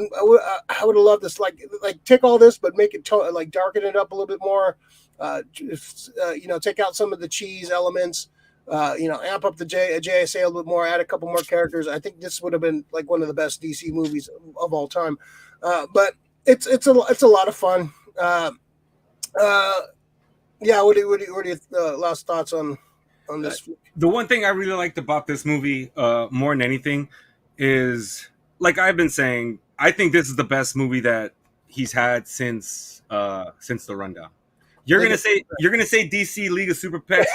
have loved this. Like take all this, but make it darken it up a little bit more. Take out some of the cheese elements, amp up the JSA a little bit more, add a couple more characters. I think this would have been like one of the best DC movies of all time. But it's a lot of fun. What are your last thoughts on this? The one thing I really liked about this movie, more than anything, is like I've been saying, I think this is the best movie that he's had since The Rundown. You're gonna say DC League of Super Pets,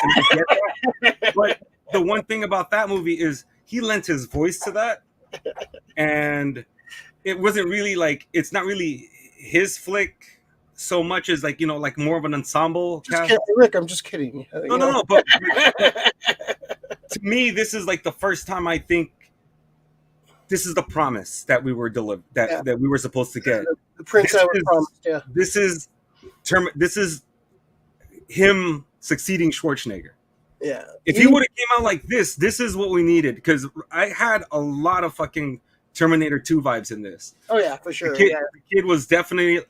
but the one thing about that movie is he lent his voice to that, and it wasn't really it's not really his flick so much as like more of an ensemble. Rick, I'm just kidding. No. But to me, this is like the first time I think this is the promise that we were that we were supposed to get. The Prince Edward promise. Yeah. This is him succeeding Schwarzenegger. Yeah. If he would have came out like this is what we needed, because I had a lot of fucking Terminator 2 vibes in this. Oh yeah, for sure. The kid was definitely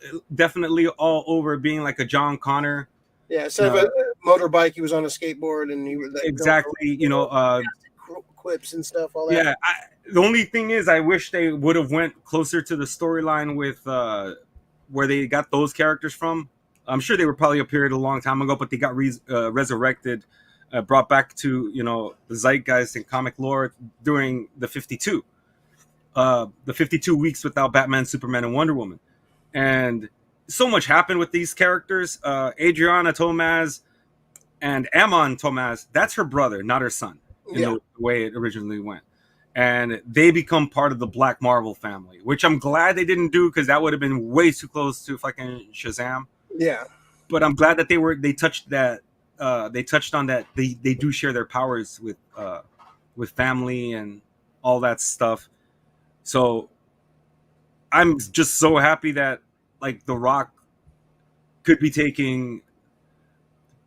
all over being like a John Connor. Yeah, instead of a motorbike, he was on a skateboard, and he was exactly, quips and stuff. All that. Yeah, the only thing is, I wish they would have went closer to the storyline with where they got those characters from. I'm sure they were probably appeared a long time ago, but they got resurrected, brought back to the zeitgeist and comic lore during the 52 weeks without Batman, Superman, and Wonder Woman. And so much happened with these characters. Adriana Tomaz and Amon Tomaz, that's her brother, not her son, the way it originally went. And they become part of the Black Marvel family, which I'm glad they didn't do, because that would have been way too close to fucking Shazam. Yeah. But I'm glad that they touched that. They touched on that. They do share their powers with family and all that stuff. So I'm just so happy that like The Rock could be taking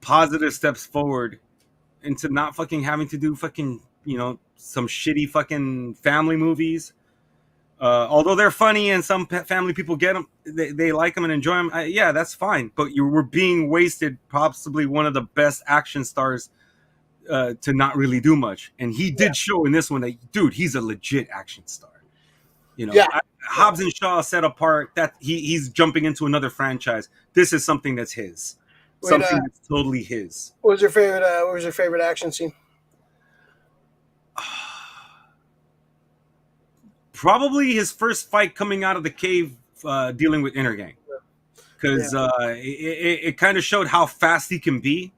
positive steps forward into not fucking having to do fucking some shitty fucking family movies. Although they're funny and some family people get them, they like them and enjoy them. Yeah, that's fine. But you were being wasted, possibly one of the best action stars to not really do much. And he did show in this one that, dude, he's a legit action star. Hobbs and Shaw set apart that he's jumping into another franchise. This is something that's his. Something that's totally his. What was your favorite action scene? Probably his first fight coming out of the cave, dealing with Intergang, because it kind of showed how fast he can be.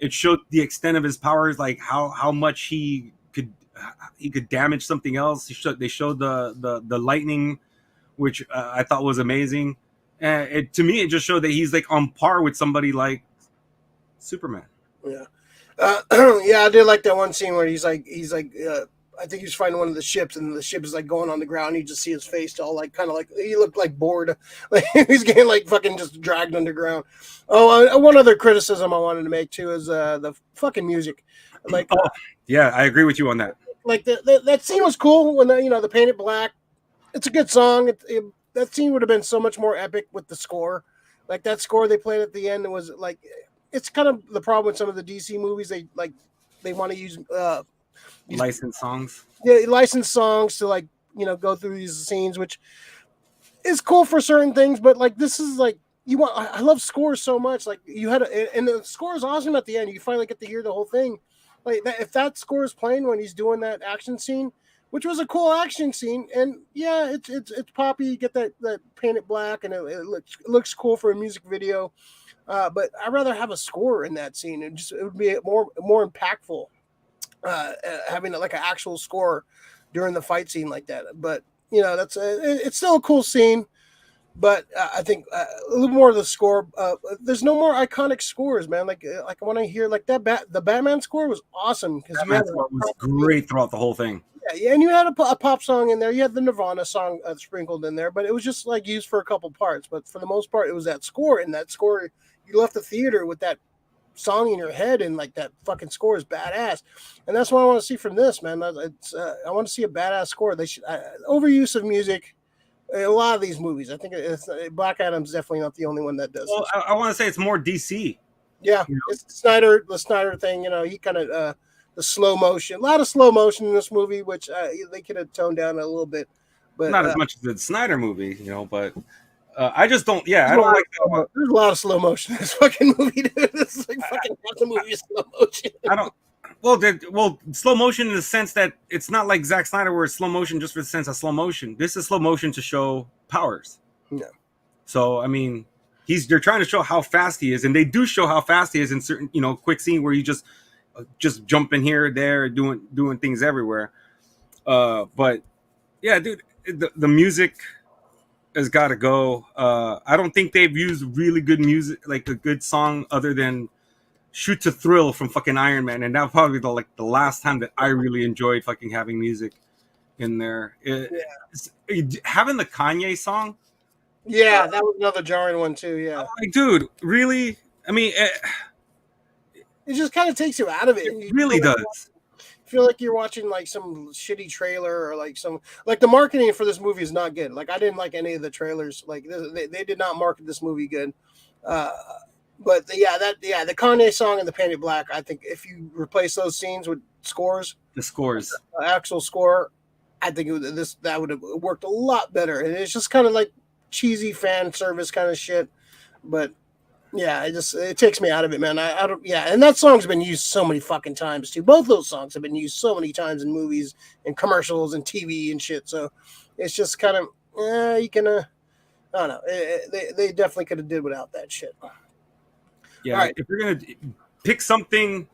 It showed the extent of his powers, like how much he could damage something else. They showed the lightning, which I thought was amazing. To me, it just showed that he's like on par with somebody like Superman. Yeah, I did like that one scene where he's like. I think he's fighting one of the ships, and the ship is like going on the ground. You just see his face all like kind of like he looked like bored, like he's getting like fucking just dragged underground. Oh, one other criticism I wanted to make too is the fucking music. Like, yeah, I agree with you on that. like that scene was cool when the painted black. It's a good song. That scene would have been so much more epic with the score. Like that score they played at the end was like, it's kind of the problem with some of the DC movies. They want to use licensed songs. Yeah, licensed songs to like go through these scenes, which is cool for certain things. But like this is like I love scores so much. Like and the score is awesome at the end. You finally get to hear the whole thing. Like if that score is playing when he's doing that action scene, which was a cool action scene, and yeah, it's poppy. You get that painted black, and it looks cool for a music video. But I'd rather have a score in that scene, and it would be more impactful having like an actual score during the fight scene like that. But it's still a cool scene. But I think a little more of the score. There's no more iconic scores, man. Like when I hear like the Batman score was awesome because Batman score was great throughout the whole thing. Yeah, and you had a pop song in there. You had the Nirvana song sprinkled in there, but it was just like used for a couple parts. But for the most part, it was that score. And that score, you left the theater with that song in your head, and like that fucking score is badass. And that's what I want to see from this, man. I want to see a badass score. They should overuse of music. A lot of these movies, I think Black Adam's definitely not the only one that does. Well, I want to say it's more DC. Yeah, it's the Snyder thing. He kind of the slow motion, a lot of slow motion in this movie, which they could have toned down a little bit, but not as much as the Snyder movie, But I just don't. Yeah, I don't like that. There's a lot of slow motion in this fucking movie, dude. This is like fucking half the movie is slow motion. I don't. Well, slow motion in the sense that it's not like Zack Snyder where it's slow motion just for the sense of slow motion. This is slow motion to show powers. Yeah. So I mean, they're trying to show how fast he is, and they do show how fast he is in certain quick scene where you just jumping here, there, doing things everywhere. But yeah, dude, the music has got to go. I don't think they've used really good music, like a good song, other than "Shoot to Thrill" from fucking Iron Man, and that probably the last time that I really enjoyed fucking having music in there. Having the Kanye song. Yeah, that was another jarring one too. Yeah, like, dude, really? I mean, it just kind of takes you out of it. It really does. Feel like you're watching like some shitty trailer, or like the marketing for this movie is not good. Like I didn't like any of the trailers. Like they did not market this movie good. But the Kanye song and the Painted Black, I think if you replace those scenes with actual score, I think that would have worked a lot better. And it's just kind of like cheesy fan service kind of shit. But yeah, it takes me out of it, man. I don't. Yeah, and that song's been used so many fucking times too. Both those songs have been used so many times in movies and commercials and TV and shit. So it's just kind of you can. I don't know. They definitely could have did without that shit. Yeah, right. If you're gonna pick something,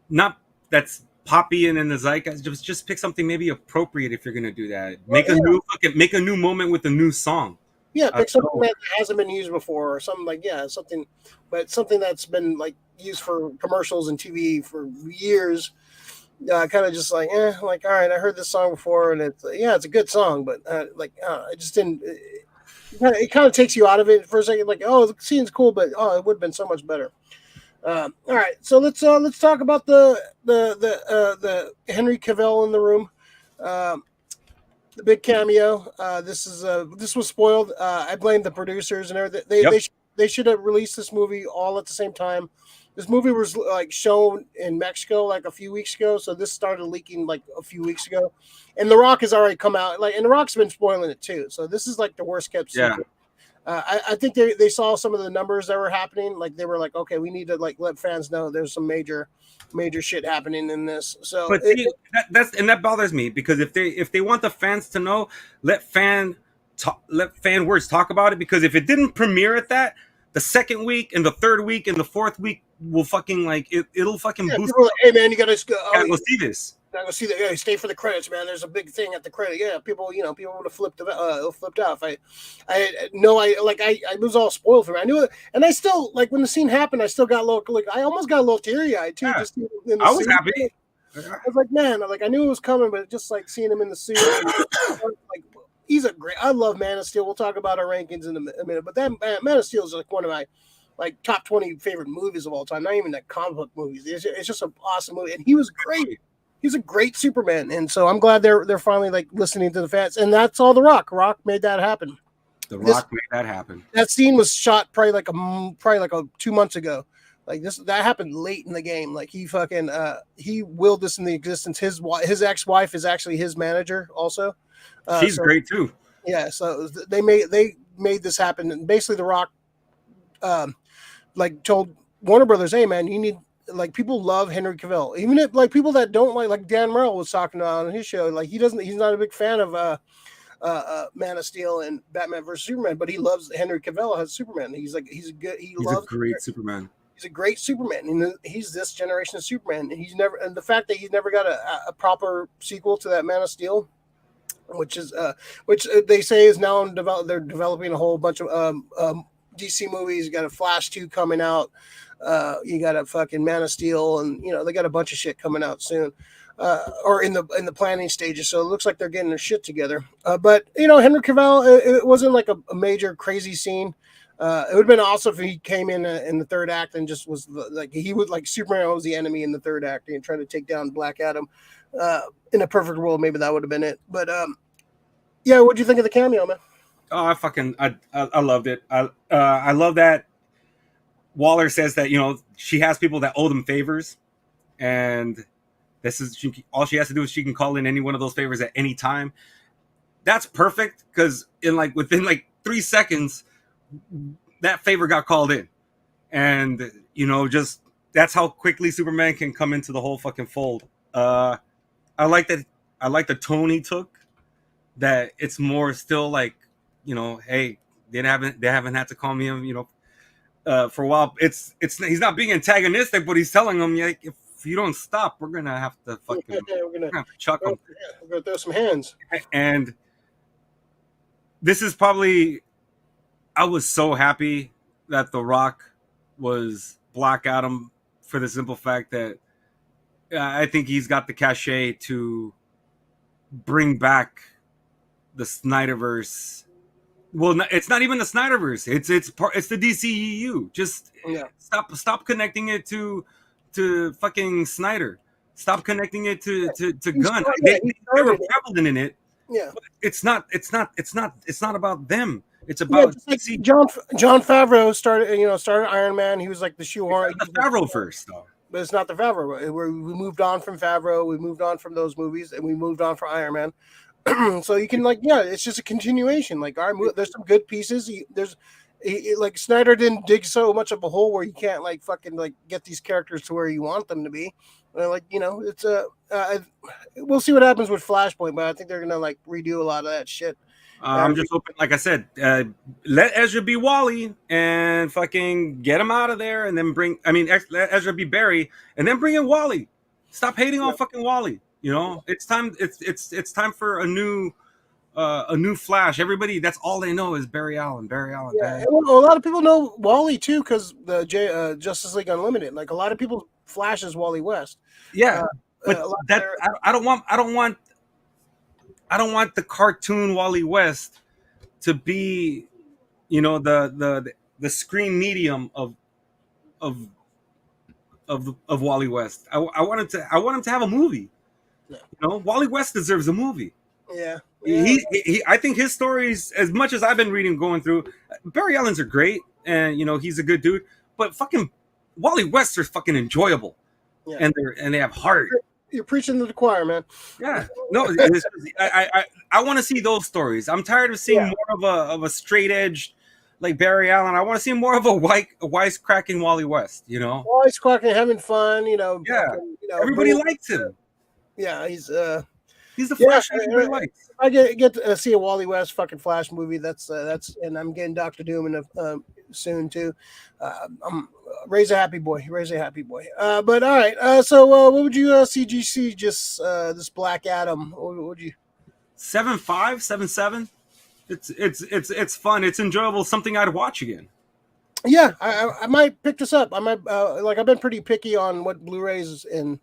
not that's poppy and in the zeitgeist, just pick something maybe appropriate. If you're gonna do that, make a new moment with a new song. Yeah, pick something that hasn't been used before, or something like something that's been like used for commercials and TV for years. Kind of just like all right, I heard this song before, and it's a good song, but I just didn't. It kind of takes you out of it for a second, like the scene's cool, but it would have been so much better. All right, so let's talk about the Henry Cavill in the room. The big cameo. This was spoiled. I blame the producers and everything. They should have released this movie all at the same time. This movie was like shown in Mexico like a few weeks ago, so this started leaking like a few weeks ago. And The Rock has already come out, and The Rock's been spoiling it too. So this is like the worst kept secret. I think they saw some of the numbers that were happening. Like they were like, okay, we need to like let fans know there's some major shit happening in this. So, but that bothers me because if they want the fans to know, let fan words talk about it. Because if it didn't premiere at that, the second week and the third week and the fourth week will fucking it'll fucking boost. Like, hey man, you gotta go see this. I go see that. Yeah, stay for the credits, man. There's a big thing at the credit. Yeah, people would have flipped out. I was all spoiled for me. I knew it, and I still when the scene happened. I still got a little I almost got a little teary eyed too. Yeah. Just in the I was suit. happy. I was like, man, I knew it was coming, but just like seeing him in the suit, he's a great. I love Man of Steel. We'll talk about our rankings in a minute, but that Man of Steel is like one of my top 20 favorite movies of all time. Not even that comic book movies. It's just an awesome movie, and he was great. he's a great Superman, and so I'm glad they're finally like listening to the fans, and that's all The Rock. Rock made that happen. The Rock made that happen. That scene was shot probably like 2 months ago. Like that happened late in the game. Like he fucking he willed this into existence. His ex-wife is actually his manager also. She's great too. Yeah, so they made this happen, and basically The Rock like told Warner Brothers, "Hey man, you need like people love Henry Cavill, even if like people that don't like Dan Merrill was talking about on his show. Like he's not a big fan of Man of Steel and Batman vs Superman, but he loves Henry Cavill as Superman. He's a great Superman. He's a great Superman, and he's this generation of Superman. And the fact that he's never got a proper sequel to that Man of Steel, which they say is now they're developing a whole bunch of DC movies. You got a Flash 2 coming out. You got a fucking Man of Steel, and they got a bunch of shit coming out soon. Or in the planning stages, so it looks like they're getting their shit together. But Henry Cavill, it wasn't like a major crazy scene. It would have been awesome if he came in the third act and just was like he would like Superman was the enemy in the third act and trying to take down Black Adam. In a perfect world, maybe that would have been it. But yeah, what'd you think of the cameo, man? Oh, I loved it. I love that Waller says that she has people that owe them favors, and all she has to do is she can call in any one of those favors at any time. That's perfect because within 3 seconds, that favor got called in, and just that's how quickly Superman can come into the whole fucking fold. I like that. I like the tone he took. That it's more still like, hey, they haven't had to call me in, for a while. It's he's not being antagonistic, but he's telling them like, if you don't stop, we're gonna have to fucking we're gonna have to chuck them. We're gonna throw some hands. And this is probably, I was so happy that The Rock was Black Adam for the simple fact that I think he's got the cachet to bring back the Snyderverse. Well, it's not even the Snyderverse. It's the DCEU. Just stop connecting it to fucking Snyder. Stop connecting it to Gunn. They were prevalent in it. Yeah, but it's not about them. It's about like John Favreau started Iron Man. He was like the shoehorn. The Favreau first, though. But it's not the Favreau. We moved on from Favreau. We moved on from those movies, and we moved on from Iron Man. So you can it's just a continuation. Like there's some good pieces. Like Snyder didn't dig so much of a hole where you can't get these characters to where you want them to be. It's we'll see what happens with Flashpoint, but I think they're gonna redo a lot of that shit. I'm just hoping, like I said, let Ezra be Wally and fucking get him out of there, and then let Ezra be Barry, and then bring in Wally. Stop hating on fucking Wally. It's time. It's time for a new Flash. Everybody, that's all they know is Barry Allen. Yeah, a lot of people know Wally too because the Justice League Unlimited. Like a lot of people, Flash is Wally West. Yeah, but I don't want the cartoon Wally West to be, the screen medium of Wally West. I want him to have a movie. Yeah. Wally West deserves a movie. Yeah. I think his stories, as much as I've been reading, going through, Barry Allen's are great, and he's a good dude. But fucking Wally West are fucking enjoyable, and they have heart. You're preaching to the choir, man. Yeah, no, I want to see those stories. I'm tired of seeing more of a straight edge like Barry Allen. I want to see more of a wisecracking Wally West. Wisecracking, having fun. Yeah, everybody likes him. Yeah, he's the Flash everybody likes. I get to see a Wally West fucking Flash movie. That's and I'm getting Dr. Doom in soon too. Raise a happy boy. But all right. So what would you CGC just this Black Adam? What would you? 7.5, 7.7. It's fun. It's enjoyable. Something I'd watch again. Yeah, I might pick this up. I might I've been pretty picky on what Blu-rays and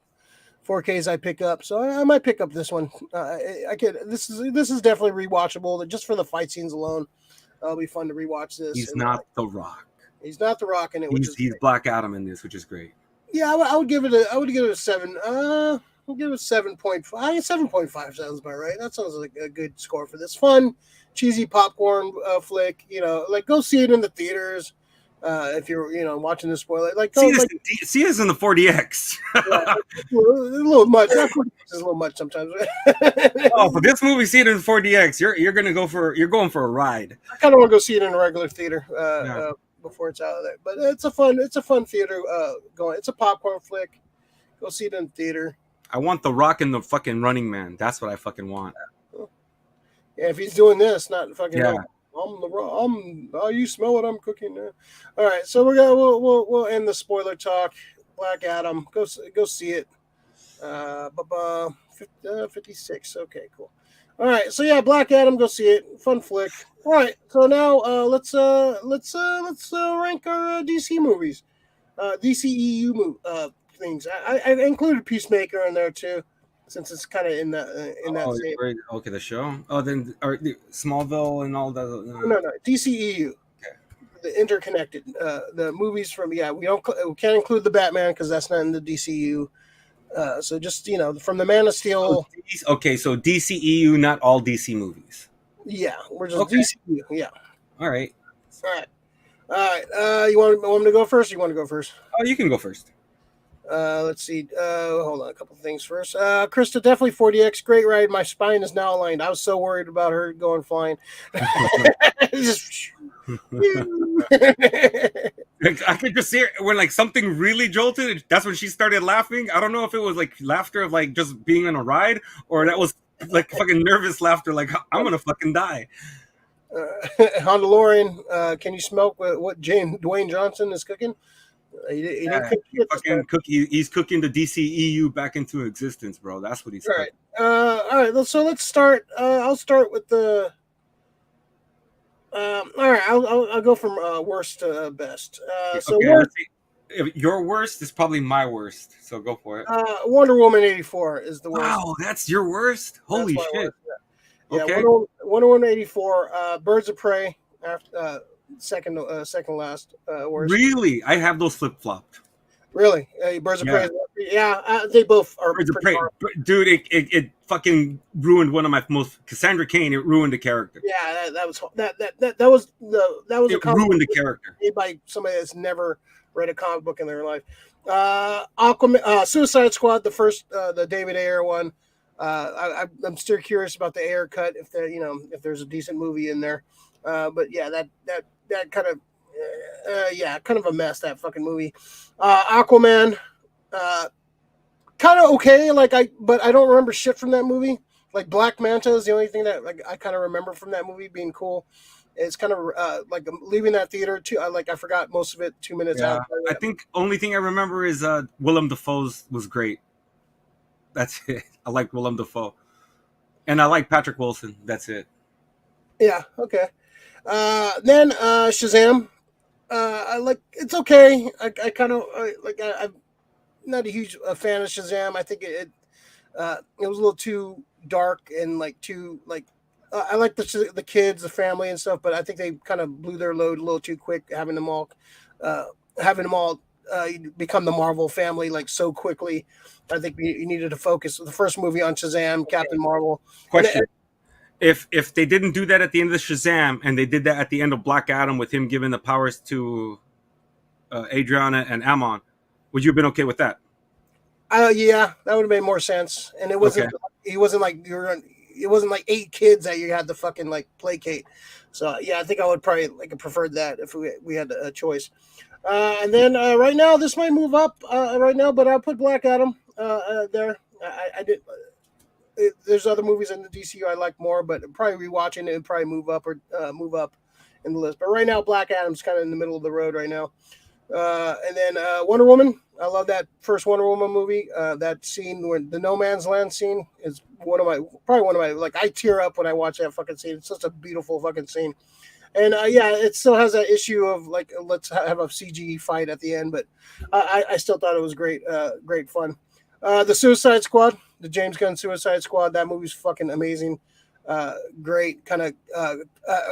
4Ks I pick up, so I might pick up this one. I could. This is definitely rewatchable. Just for the fight scenes alone, it'll be fun to rewatch this. He's not The Rock. He's not The Rock in it. He's Black Adam in this, which is great. Yeah, I would give it a 7. I'll give it 7.5. 7.5 sounds about right. That sounds like a good score for this fun, cheesy popcorn flick. Like go see it in the theaters. If you're watching the spoiler, like go see this in the 4DX. Yeah, a little much. It's a little much sometimes. Oh, for this movie, see it in 4DX. You're going for a ride. I kind of want to go see it in a regular theater before it's out of there. But it's a fun theater going. It's a popcorn flick. Go see it in the theater. I want The Rock and the fucking Running Man. That's what I fucking want. Yeah, if he's doing this, not fucking. Yeah. I'm the Rock. You smell what I'm cooking now. All right, so we'll end the spoiler talk. Black Adam, go see it. 56. Okay, cool. All right, so yeah, Black Adam, go see it. Fun flick. All right, so now let's rank our DC movies, DCEU things. I included Peacemaker in there too, since it's kind of in that same. Okay, the show. Oh, then Smallville and all that. No, DCEU. The interconnected, the movies from we can't include the Batman because that's not in the DCU. So just from the Man of Steel. Okay, so DCEU, not all DC movies. Yeah, we're just DCEU. Yeah. All right. You want me to go first? Or you want to go first? Oh, you can go first. Let's see. Hold on, a couple things first. Krista, definitely 4DX, great ride. My spine is now aligned. I was so worried about her going flying. Just. I could just see her when like something really jolted. That's when she started laughing. I don't know if it was like laughter of like just being on a ride, or that was like fucking nervous laughter. Like I'm gonna fucking die. Honda Lorian, can you smell what Dwayne Johnson is cooking? He he's cooking the DCEU back into existence, bro. That's what he's all right. All right. So let's start. I'll start with the. All right. I'll go from worst to best. So worst, your worst is probably my worst. So go for it. Wonder Woman 84 is the worst. Wow, that's your worst. Holy shit. Worst, yeah. Okay. Wonder Woman 84. Birds of Prey after. Second last worst. Really? I have those flip flopped. Really? Birds of Prey. Yeah, they both are. Birds of Prey, dude. It fucking ruined one of my most. Cassandra Cain. It ruined the character. Yeah, that was it ruined the character. Made by somebody that's never read a comic book in their life. Aquaman, Suicide Squad, the first, the David Ayer one. I'm still curious about the Ayer cut if if there's a decent movie in there. But yeah, that kind of kind of a mess, that fucking movie. Aquaman, kind of okay, but I don't remember shit from that movie. Like Black Manta is the only thing that I kind of remember from that movie being cool. It's kind of like leaving that theater too. I forgot most of it 2 minutes out. I think only thing I remember is Willem Dafoe's was great. That's it. I like Willem Dafoe, and I like Patrick Wilson. That's it. Yeah. Okay. Then Shazam. I like it's okay. I kind of I'm not a huge fan of Shazam. I think it was a little too dark and I like the kids, the family and stuff, but I think they kind of blew their load a little too quick, having them all become the Marvel family so quickly. I think you needed to focus the first movie on Shazam, Captain Marvel. Question. If they didn't do that at the end of the Shazam and they did that at the end of Black Adam with him giving the powers to Adriana and Ammon, would you have been okay with that? Yeah, that would have made more sense. And it wasn't. It wasn't like it wasn't like 8 kids that you had to fucking placate. So yeah, I think I would probably preferred that if we had a choice. And then right now this might move up right now, but I'll put Black Adam there. I did. There's other movies in the DCU I like more, but probably rewatching it would probably move up in the list. But right now, Black Adam's kind of in the middle of the road right now. And then Wonder Woman. I love that first Wonder Woman movie. That scene where the No Man's Land scene is probably one of my I tear up when I watch that fucking scene. It's such a beautiful fucking scene. And it still has that issue of let's have a CG fight at the end, but I still thought it was great fun. The Suicide Squad, the James Gunn Suicide Squad, that movie's fucking amazing. Great, kind of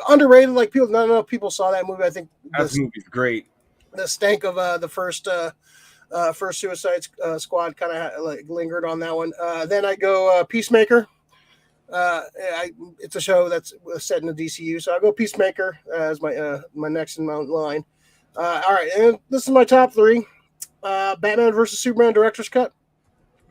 underrated. Not enough people saw that movie. I think that movie's great. The stank of the first First Suicide Squad kind of like lingered on that one. Then I go Peacemaker. It's a show that's set in the DCU, so I go Peacemaker as my next in line. All right, and this is my top three. Batman versus Superman director's cut.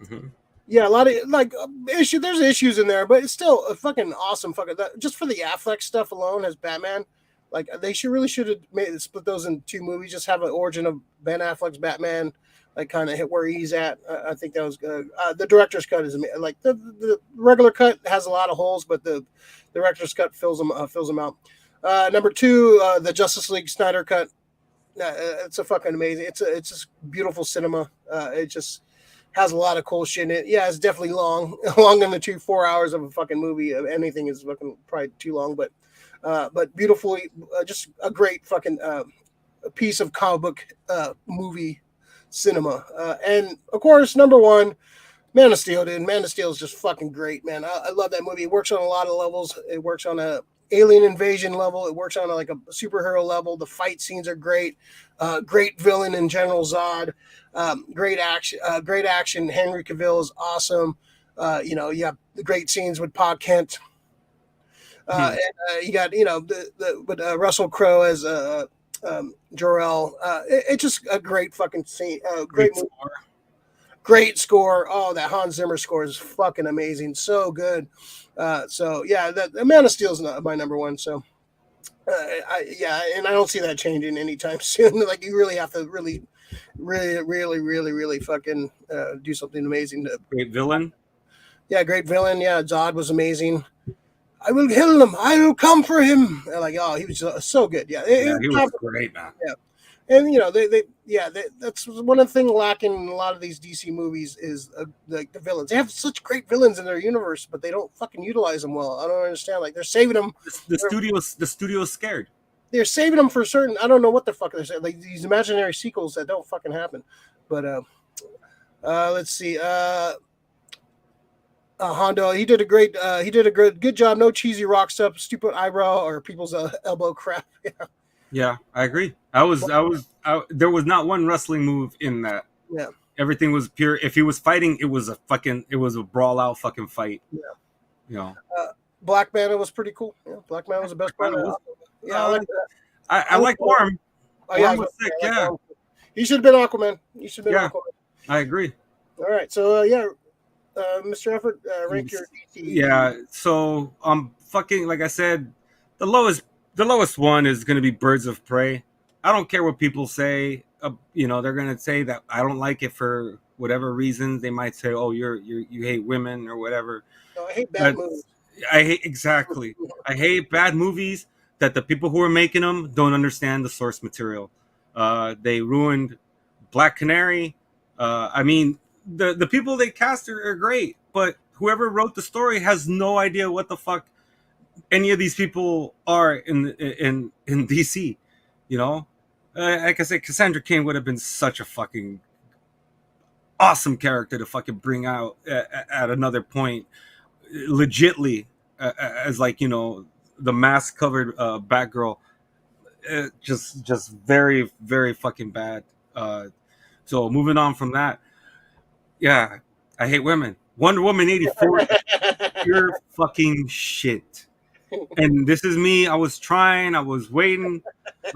Mm-hmm. Yeah, a lot of like issue. There's issues in there, but it's still a fucking awesome just for the Affleck stuff alone as Batman. Like they should have split those in two movies. Just have an origin of Ben Affleck's Batman, like kind of hit where he's at. I think that was good. The director's cut is like the regular cut has a lot of holes, but the director's cut fills them out. Number two, the Justice League Snyder cut. It's a fucking amazing. It's just beautiful cinema. It just has a lot of cool shit in it. Yeah, it's definitely longer than 4 hours of a fucking movie. Anything is fucking probably too long, but beautifully, just a great fucking piece of comic book movie cinema. And of course, number one, Man of Steel, dude. Man of Steel is just fucking great, man. I love that movie. It works on a lot of levels. It works on a alien invasion level. It works on like a superhero level. The fight scenes are great. Great villain in General Zod. Great action. Henry Cavill is awesome. You have the great scenes with Pa Kent. And you got with Russell Crowe as Jor-El. It's just a great fucking scene. Great score. Great score. Oh, that Hans Zimmer score is fucking amazing. So good. So yeah, the Man of Steel is my number one. So and I don't see that changing anytime soon. Like you really have to really fucking do something amazing. Great villain. Yeah, great villain. Yeah, Zod was amazing. I will kill him. I will come for him. Like, oh, he was so good. Yeah, he was great, man. Yeah, and that's one of the things lacking in a lot of these DC movies is like the villains. They have such great villains in their universe, but they don't fucking utilize them well. I don't understand. Like they're saving them. The studio's scared. They're saving them for certain. I don't know what the fuck they're saying. Like these imaginary sequels that don't fucking happen. But let's see. Hondo, he did a good job. No cheesy rock stuff, stupid eyebrow or people's elbow crap. Yeah, I agree. There was not one wrestling move in that. Yeah, everything was pure. If he was fighting, it was a brawl out fucking fight. Yeah, Black Manta was pretty cool. Yeah, Black Manta was the best part. Yeah, I like that. I like Worm. Worm was sick. Yeah, he should have been Aquaman. Aquaman. I agree. All right, so Mr. Effort, rank your DC. Yeah, so fucking like I said, the lowest one is going to be Birds of Prey. I don't care what people say. They're going to say that I don't like it for whatever reasons. They might say, "Oh, you hate women or whatever." No, I hate bad movies. I hate bad movies that the people who are making them don't understand the source material. They ruined Black Canary. I mean, the people they cast are great, but whoever wrote the story has no idea what the fuck any of these people are in DC. Like I said, Cassandra Cain would have been such a fucking awesome character to fucking bring out at another point, legitly, as like the mask covered Batgirl. Just very, very fucking bad. So moving on from that. Yeah, I hate women. Wonder Woman 84, pure fucking shit. And this is me. I was trying. I was waiting. Hey,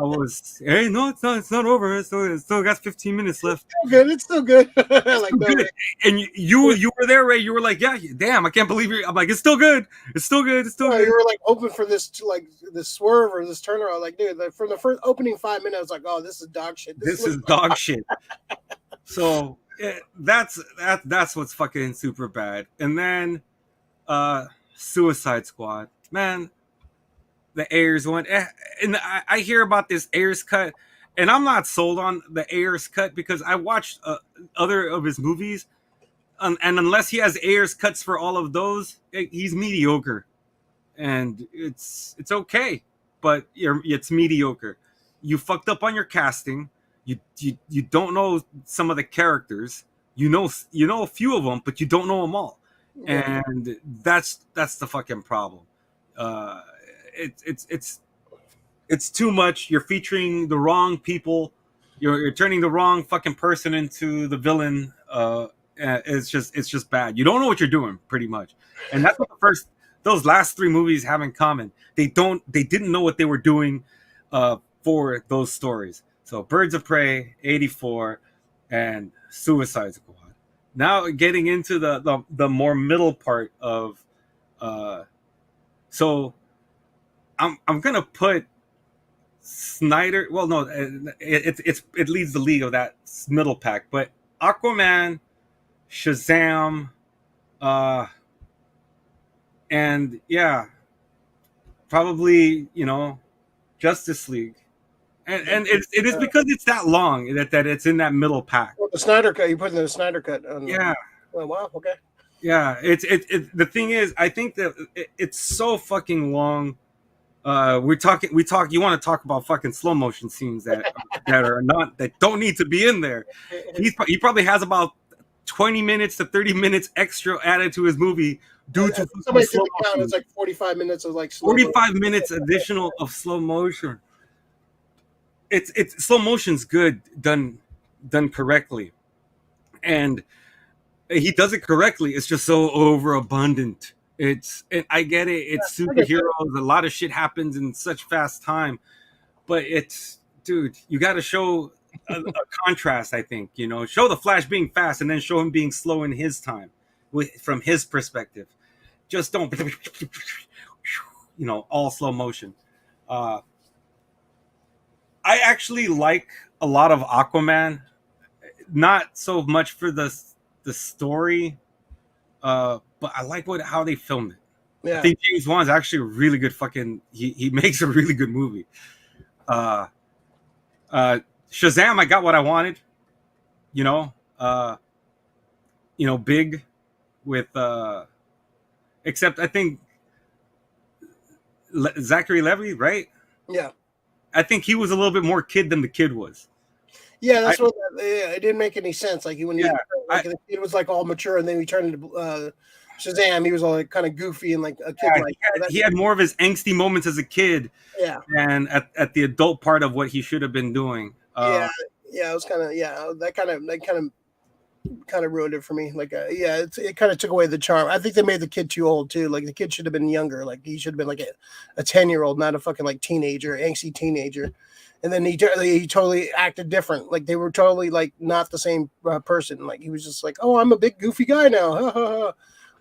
no, it's not over. It's still got 15 minutes left. It's still good. Good. And you were there, Ray. You were like, yeah, damn, I can't believe it. I'm like, it's still good. It's still good. It's still good. You were like hoping for this swerve or this turnaround. Like, dude, from the first opening 5 minutes, I was like, oh, this is dog shit. This is dog shit. So that's what's fucking super bad. And then Suicide Squad. Man, the Ayers one. And I hear about this Ayers cut, and I'm not sold on the Ayers cut because I watched other of his movies, and unless he has Ayers cuts for all of those, he's mediocre. And it's okay, but it's mediocre. You fucked up on your casting. You don't know some of the characters. You know a few of them, but you don't know them all. Yeah. And that's the fucking problem. It's too much. You're featuring the wrong people. you're turning the wrong fucking person into the villain. It's just bad. You don't know what you're doing, pretty much, and that's what those last three movies have in common. They didn't know what they were doing for those stories. So Birds of Prey, 84, and Suicide Squad. Now getting into the more middle part of so I'm gonna put Snyder. Well, no, it leads the league of that middle pack, but Aquaman, Shazam, and yeah, probably Justice League, and it is because it's that long that it's in that middle pack. Well, the Snyder Cut, you put in the Snyder Cut. Yeah. Oh, wow. Okay. Yeah, the thing is, I think that it's so fucking long. We talk. You want to talk about fucking slow motion scenes that don't need to be in there. He probably has about 20 minutes to 30 minutes extra added to his movie due to somebody slow motion. It's like 45 minutes of like 45 minutes additional of slow motion. It's slow motion's good done correctly, and he does it correctly. It's just so overabundant. I get it. It's superheroes. A lot of shit happens in such fast time, but dude, you got to show a contrast. I think show the Flash being fast and then show him being slow in his time, from his perspective. Just don't, all slow motion. I actually like a lot of Aquaman, not so much for the story, but I like how they filmed it. Yeah. I think James Wan's actually a really good he makes a really good movie. Shazam, I got what I wanted. Big with except I think Zachary Levi, right? Yeah. I think he was a little bit more kid than the kid was. Yeah, that's it didn't make any sense. Like the kid was like all mature, and then he turned into Shazam. He was all like kind of goofy and like a kid. He had more of his angsty moments as a kid. Yeah, and at the adult part of what he should have been doing. It was that kind of ruined it for me. Like, it kind of took away the charm. I think they made the kid too old too. Like the kid should have been younger. Like he should have been like a 10-year-old, not a fucking like teenager, angsty teenager. And then he totally acted different. Like they were totally like not the same person. Like he was just like, oh, I'm a big goofy guy now.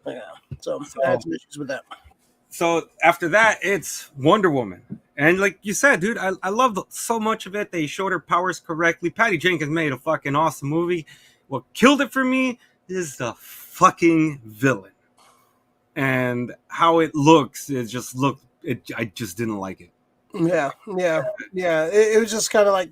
Yeah. So I had some issues with that. So after that, it's Wonder Woman. And like you said, dude, I loved so much of it. They showed her powers correctly. Patty Jenkins made a fucking awesome movie. What killed it for me is the fucking villain. And how it looks, I just didn't like it. Yeah. It was just kind of like,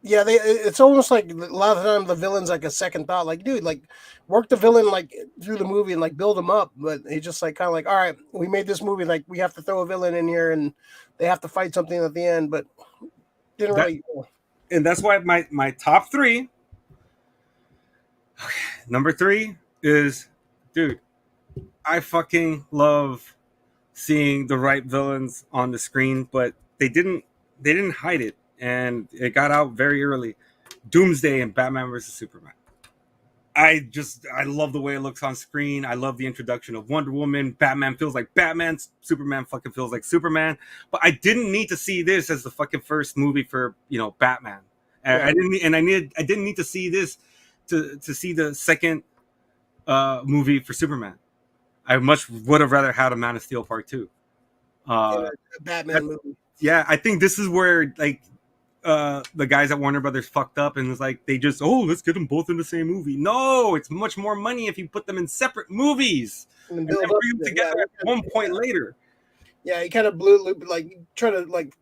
it's almost like a lot of the time the villain's like a second thought. Like, dude, like work the villain like through the movie and like build him up. But he just like kind of like, all right, we made this movie, like we have to throw a villain in here and they have to fight something at the end. But didn't really. And that's why my top three. Okay, number 3 is, dude, I fucking love seeing the right villains on the screen, but they didn't hide it, and it got out very early. Doomsday and Batman vs Superman. I love the way it looks on screen. I love the introduction of Wonder Woman. Batman feels like Batman. Superman fucking feels like Superman. But I didn't need to see this as the fucking first movie for Batman. Yeah. I didn't need to see this to see the second movie for Superman. I much would have rather had a Man of Steel Part 2. Batman movie. Yeah, I think this is where like the guys at Warner Brothers fucked up and was like, they just, let's get them both in the same movie. No, it's much more money if you put them in separate movies and bring them together at one point later. Yeah, he kind of like try to like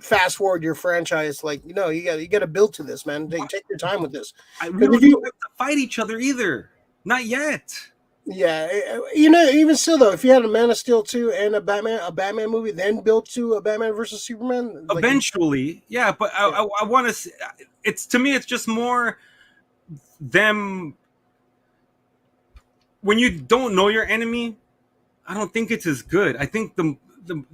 fast forward your franchise. Like, you got to build to this, man. Take your time with this. We don't have to fight each other either. Not yet. Yeah, even still though, if you had a Man of Steel 2 and a Batman movie, then built to a Batman versus Superman, eventually, yeah. But I want to see. To me, it's just more them. When you don't know your enemy, I don't think it's as good. I think the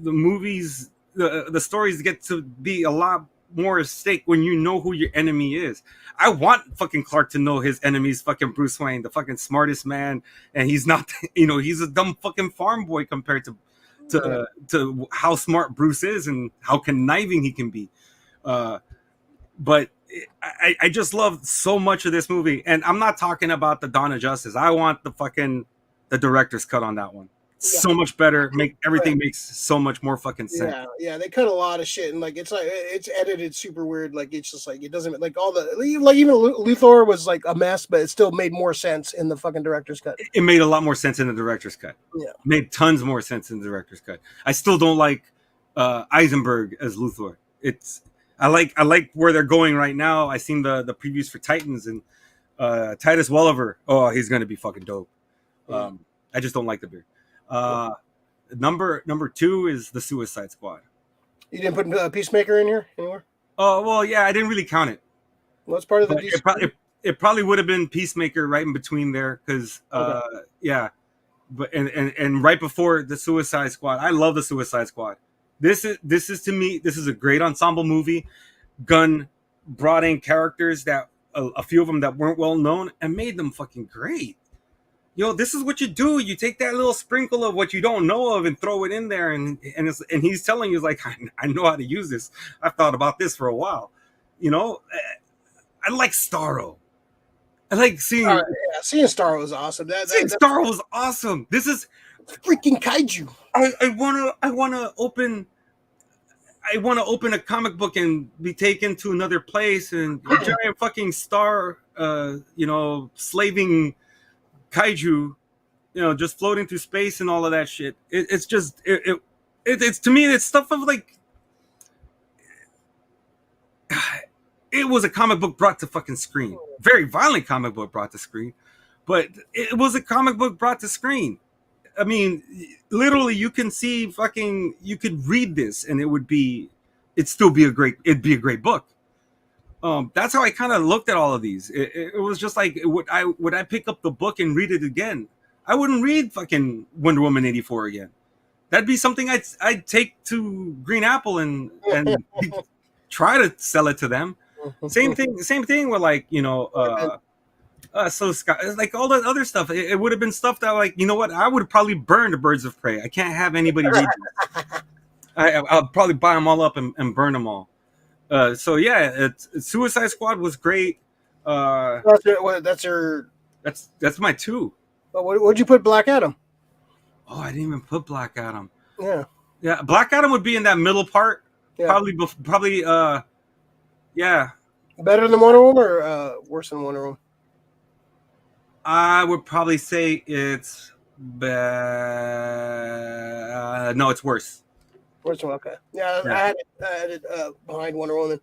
movies, the stories get to be a lot more at stake when you know who your enemy is. I want fucking Clark to know his enemy's fucking Bruce Wayne, the fucking smartest man, and he's not, he's a dumb fucking farm boy compared to how smart Bruce is and how conniving he can be. But I just love so much of this movie, and I'm not talking about the Dawn of Justice. I want the director's cut on that one. So much better. Everything makes so much more fucking sense. Yeah, they cut a lot of shit, and like it's edited super weird. Like it's just like it doesn't like all the like even Luthor was like a mess, but it still made more sense in the fucking director's cut. It made a lot more sense in the director's cut. Yeah, it made tons more sense in the director's cut. I still don't like Eisenberg as Luthor. I like where they're going right now. I seen the previews for Titans, and Titus Welliver. Oh, he's gonna be fucking dope. I just don't like the beard. Number 2 is the Suicide Squad. You didn't put Peacemaker in here anywhere? Oh well, yeah, I didn't really count it. Well, it's part of the it probably would have been Peacemaker right in between there, because yeah, but and right before the Suicide Squad. I love the Suicide Squad. This is to me, this is a great ensemble movie. Gunn brought in characters that a few of them that weren't well known and made them fucking great. This is what you do. You take that little sprinkle of what you don't know of and throw it in there, and he's telling you, like, I know how to use this. I've thought about this for a while. I like Starro. I like seeing seeing Starro was awesome. Starro was awesome. This is freaking kaiju. I wanna open a comic book and be taken to another place, and a giant fucking star, slaving kaiju, just floating through space and all of that shit. It's to me, it's stuff of like, it was a comic book brought to fucking screen. Very violent comic book brought to screen, but it was a comic book brought to screen. I mean, literally, you can see you could read this and it'd be a great book. That's how I kind of looked at all of these. It was just like, would I pick up the book and read it again? I wouldn't read fucking Wonder Woman 84 again. That'd be something I'd take to Green Apple and try to sell it to them. Same thing with like, so Scott, like all that other stuff. It would have been stuff that, like, you know what? I would probably burn the Birds of Prey. I can't have anybody read them. I'll probably buy them all up and burn them all. So yeah, Suicide Squad was great. That's my 2. What'd you put Black Adam? Oh, I didn't even put Black Adam. Yeah. Black Adam would be in that middle part. Yeah. Probably. Yeah. Better than Wonder Woman or worse than Wonder Woman? I would probably say it's no, it's worse. Worse one, okay. Yeah. I had it behind Wonder Woman.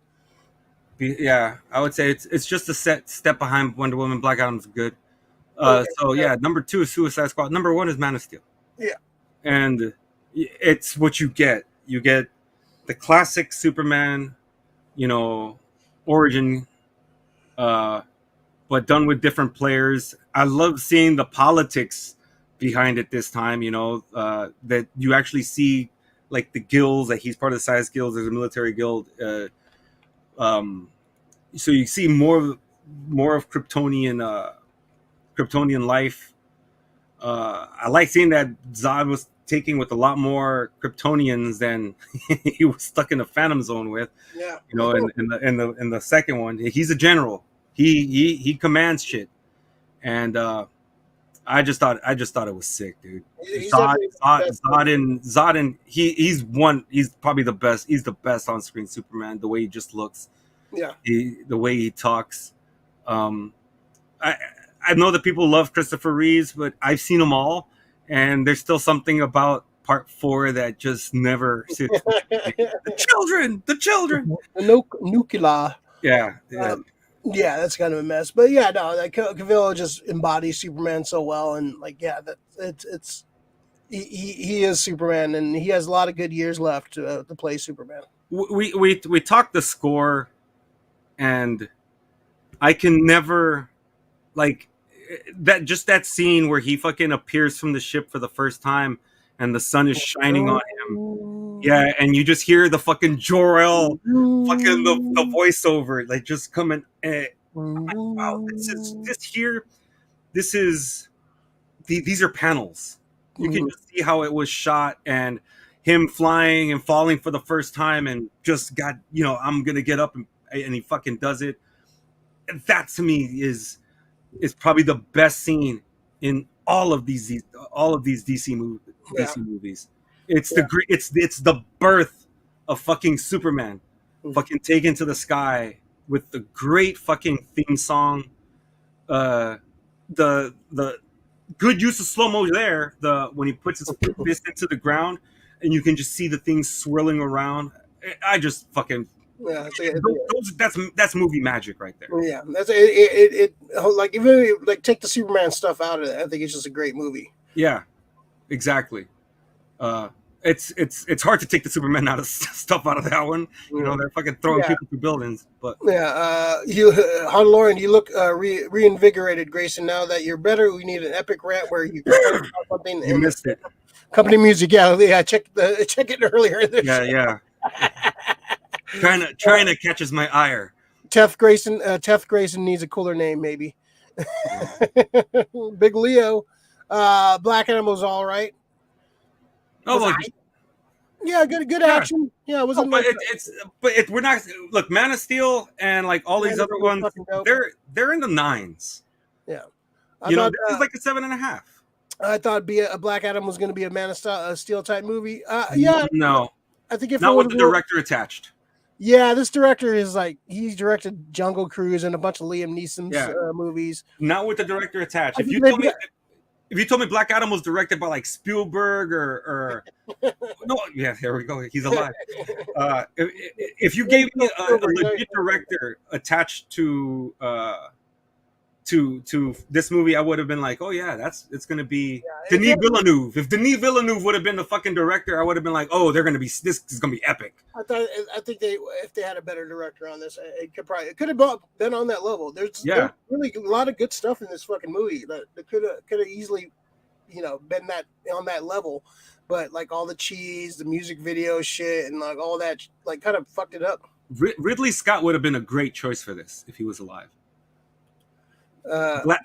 Yeah, I would say it's just a step behind Wonder Woman. Black Adam's good. So yeah, number 2 is Suicide Squad. Number 1 is Man of Steel. Yeah. And it's what you get. You get the classic Superman, origin, but done with different players. I love seeing the politics behind it this time, that you actually see, like, the guilds, that he's part of the Science Guilds. There's a military guild. So you see more of Kryptonian life. I like seeing that Zod was taking with a lot more Kryptonians than he was stuck in a Phantom Zone with. Yeah. In the second one, he's a general. He commands shit, and I just thought it was sick, dude. Zod, and he's probably the best. He's the best on screen Superman. The way he just looks. Yeah. The way he talks. I know that people love Christopher Reeves, but I've seen them all, and there's still something about Part 4 that just never sits. The children, the nuclear. Yeah. Yeah, that's kind of a mess, but yeah, no, like Cavill just embodies Superman so well, and like, yeah, he is Superman, and he has a lot of good years left to play Superman. We talked the score, and I can never, like, that scene where he fucking appears from the ship for the first time and the sun is shining on him. Yeah, and you just hear the fucking Jor-El, fucking the voiceover, like just coming. Wow, this is these are panels. You can just see how it was shot, and him flying and falling for the first time, and just got, I'm gonna get up, and he fucking does it. And that to me is probably the best scene in all of these DC movies. It's the birth of fucking Superman, fucking taken to the sky with the great fucking theme song. The good use of slow mo there. When he puts his fist into the ground, and you can just see the things swirling around. I just fucking that's movie magic right there. Yeah, that's it. Like, even like take the Superman stuff out of it, I think it's just a great movie. Yeah, exactly. It's hard to take the Superman stuff out of that one. They're fucking throwing people through buildings. But you, Han Lauren, you look reinvigorated, Grayson. Now that you're better, we need an epic rant where you can something. You missed it. Company music, yeah. Check it earlier. Yeah. Trying to catches my ire. Teth Grayson needs a cooler name, maybe. Big Leo, Black Animal's all right. Oh, well, yeah, good action. Yeah, it wasn't. We're not. Look, Man of Steel and like all these other ones, they're in the 9s. Yeah, this is like a 7.5. I thought a Black Adam was going to be a Man of Steel type movie. No, I think if not with the director attached. Yeah, this director is like, he's directed Jungle Cruise and a bunch of Liam Neeson's movies. Not with the director attached. If you told me Black Adam was directed by like Spielberg or no, yeah, there we go. He's alive. If you gave me a legit director attached to this movie, I would have been like, oh yeah, it's gonna be Denis Villeneuve. If Denis Villeneuve would have been the fucking director, I would have been like, oh, this is gonna be epic. I think if they had a better director on this, it could have been on that level. There's really a lot of good stuff in this fucking movie that could have easily, been that on that level, but like all the cheese, the music video shit, and like all that, like kind of fucked it up. Ridley Scott would have been a great choice for this if he was alive.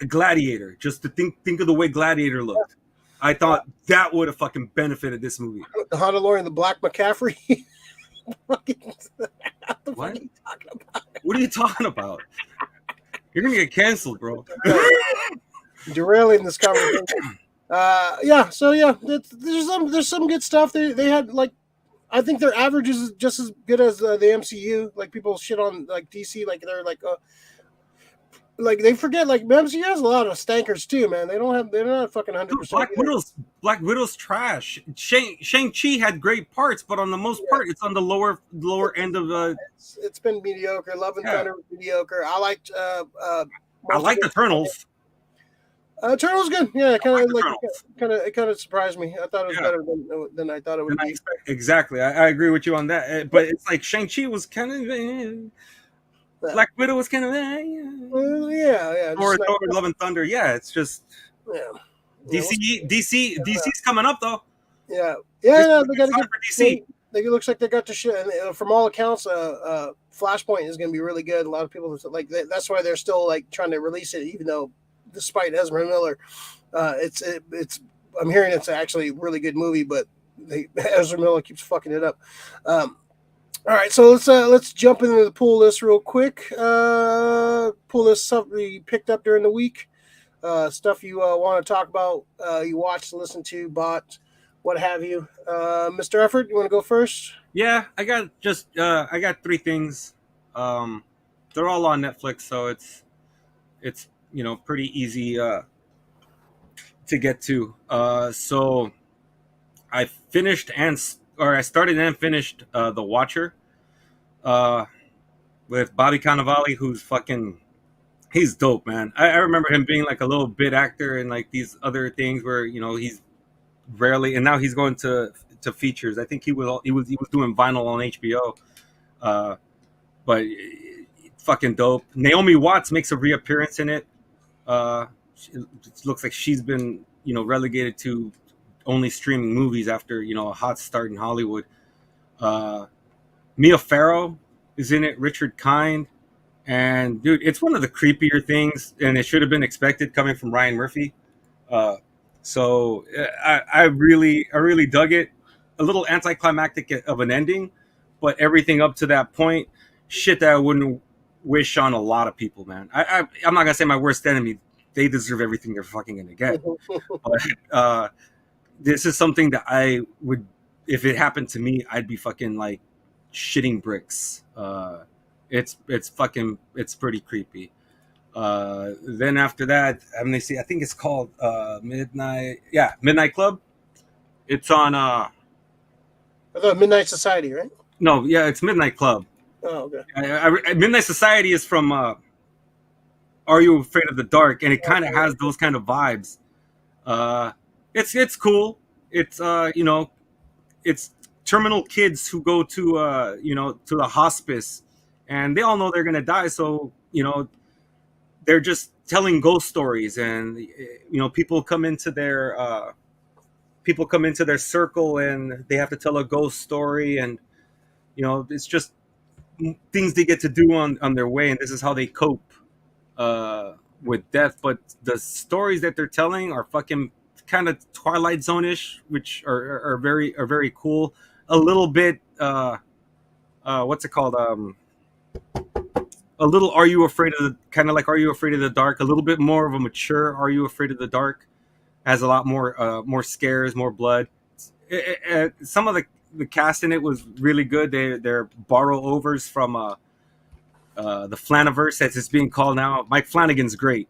Gladiator, just to think of the way Gladiator looked. I thought that would have fucking benefited this movie. The Honda Lawyer and the Black McCaffrey. What are you talking about? You're gonna get canceled, bro. Derailing this conversation. There's some good stuff. They had, like, I think their average is just as good as the MCU. Like, people shit on like DC, like they're like they forget, like, MCU has a lot of stankers too, man. They're not fucking 100%. Black Widow's trash. Shang-Chi had great parts, but on the most part, it's on the lower end of It's been mediocre. Love and Thunder was mediocre. I liked the Eternals. Eternals good. Yeah, it kind of surprised me. I thought it was better than I thought it would be. Exactly. I agree with you on that. But it's like Shang-Chi was kind of Black Widow was kind of or Love and Thunder. Yeah, it's just DC's coming up though. They got to get for DC. It looks like they got the shit. And from all accounts, Flashpoint is going to be really good. A lot of people like that's why they're still like trying to release it, even though, despite Ezra Miller, it's I'm hearing it's actually a really good movie, but Ezra Miller keeps fucking it up. All right, so let's jump into the pool list real quick. Pool list stuff we picked up during the week, stuff you want to talk about, you watched, listened to, bought, what have you. Mr. Effort, you want to go first? Yeah, I got 3 things. They're all on Netflix, so it's pretty easy to get to. So I started and finished The Watcher with Bobby Cannavale, who's he's dope, man. I remember him being like a little bit actor in like these other things where he's rarely, and now he's going to features. I think he was doing vinyl on HBO, but fucking dope. Naomi Watts makes a reappearance in it. It looks like she's been relegated to only streaming movies after a hot start in Hollywood. Mia Farrow is in it. Richard Kind. And dude, it's one of the creepier things, and it should have been expected coming from Ryan Murphy. Uh, I really dug it. A little anticlimactic of an ending, but everything up to that point, shit that I wouldn't wish on a lot of people, man. I'm not gonna say my worst enemy. They deserve everything they're fucking gonna get. But this is something that I would, if it happened to me, I'd be fucking like shitting bricks. It's pretty creepy. Then after that, I'm gonna see. I think it's called Midnight. Yeah, Midnight Club. It's on. I thought Midnight Society, right? No, yeah, it's Midnight Club. Oh, okay. Midnight Society is from Are You Afraid of the Dark, and it kind of has those kind of vibes. It's cool. It's it's terminal kids who go to to the hospice, and they all know they're gonna die, so they're just telling ghost stories, and people come into their circle, and they have to tell a ghost story, and it's just things they get to do on their way, and this is how they cope with death. But the stories that they're telling are fucking kind of Twilight Zone-ish, which are very cool. A little bit what's it called? A little Are You Afraid of the, kind of like Are You Afraid of the Dark? A little bit more of a mature Are You Afraid of the Dark? Has a lot more scares, more blood. Some of the cast in it was really good. They're borrow overs from the Flaniverse, as it's being called now. Mike Flanagan's great.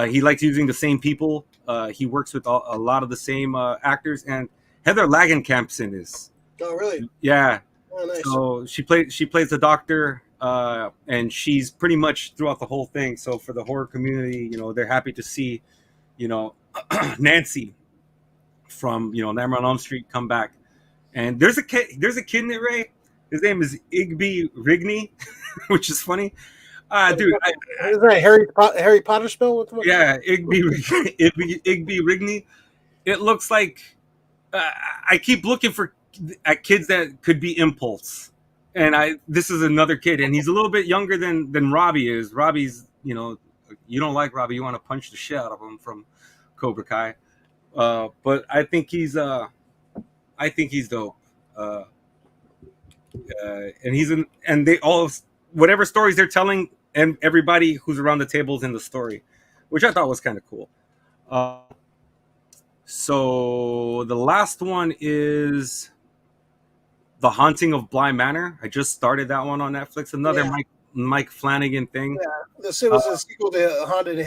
He likes using the same people. He works with a lot of the same actors, and Heather Langenkamp's in this. Oh, really? Yeah. Oh, nice. So she plays the doctor, and she's pretty much throughout the whole thing. So for the horror community, they're happy to see, Nancy from Nightmare on Elm Street come back. And there's a kid in it, Ray. His name is Igby Rigney, which is funny. Dude, is that Harry Potter spell? Yeah, Igby Rigney. It looks like I keep looking at kids that could be Impulse, and this is another kid, and he's a little bit younger than Robbie is. Robbie's, you don't like Robbie, you want to punch the shit out of him from Cobra Kai, but I think he's dope. And they all, whatever stories they're telling, and everybody who's around the table is in the story, which I thought was kind of cool. So the last one is The Haunting of Bly Manor. I just started that one on Netflix. Another Mike Flanagan thing. Yeah, this was a sequel to Haunting of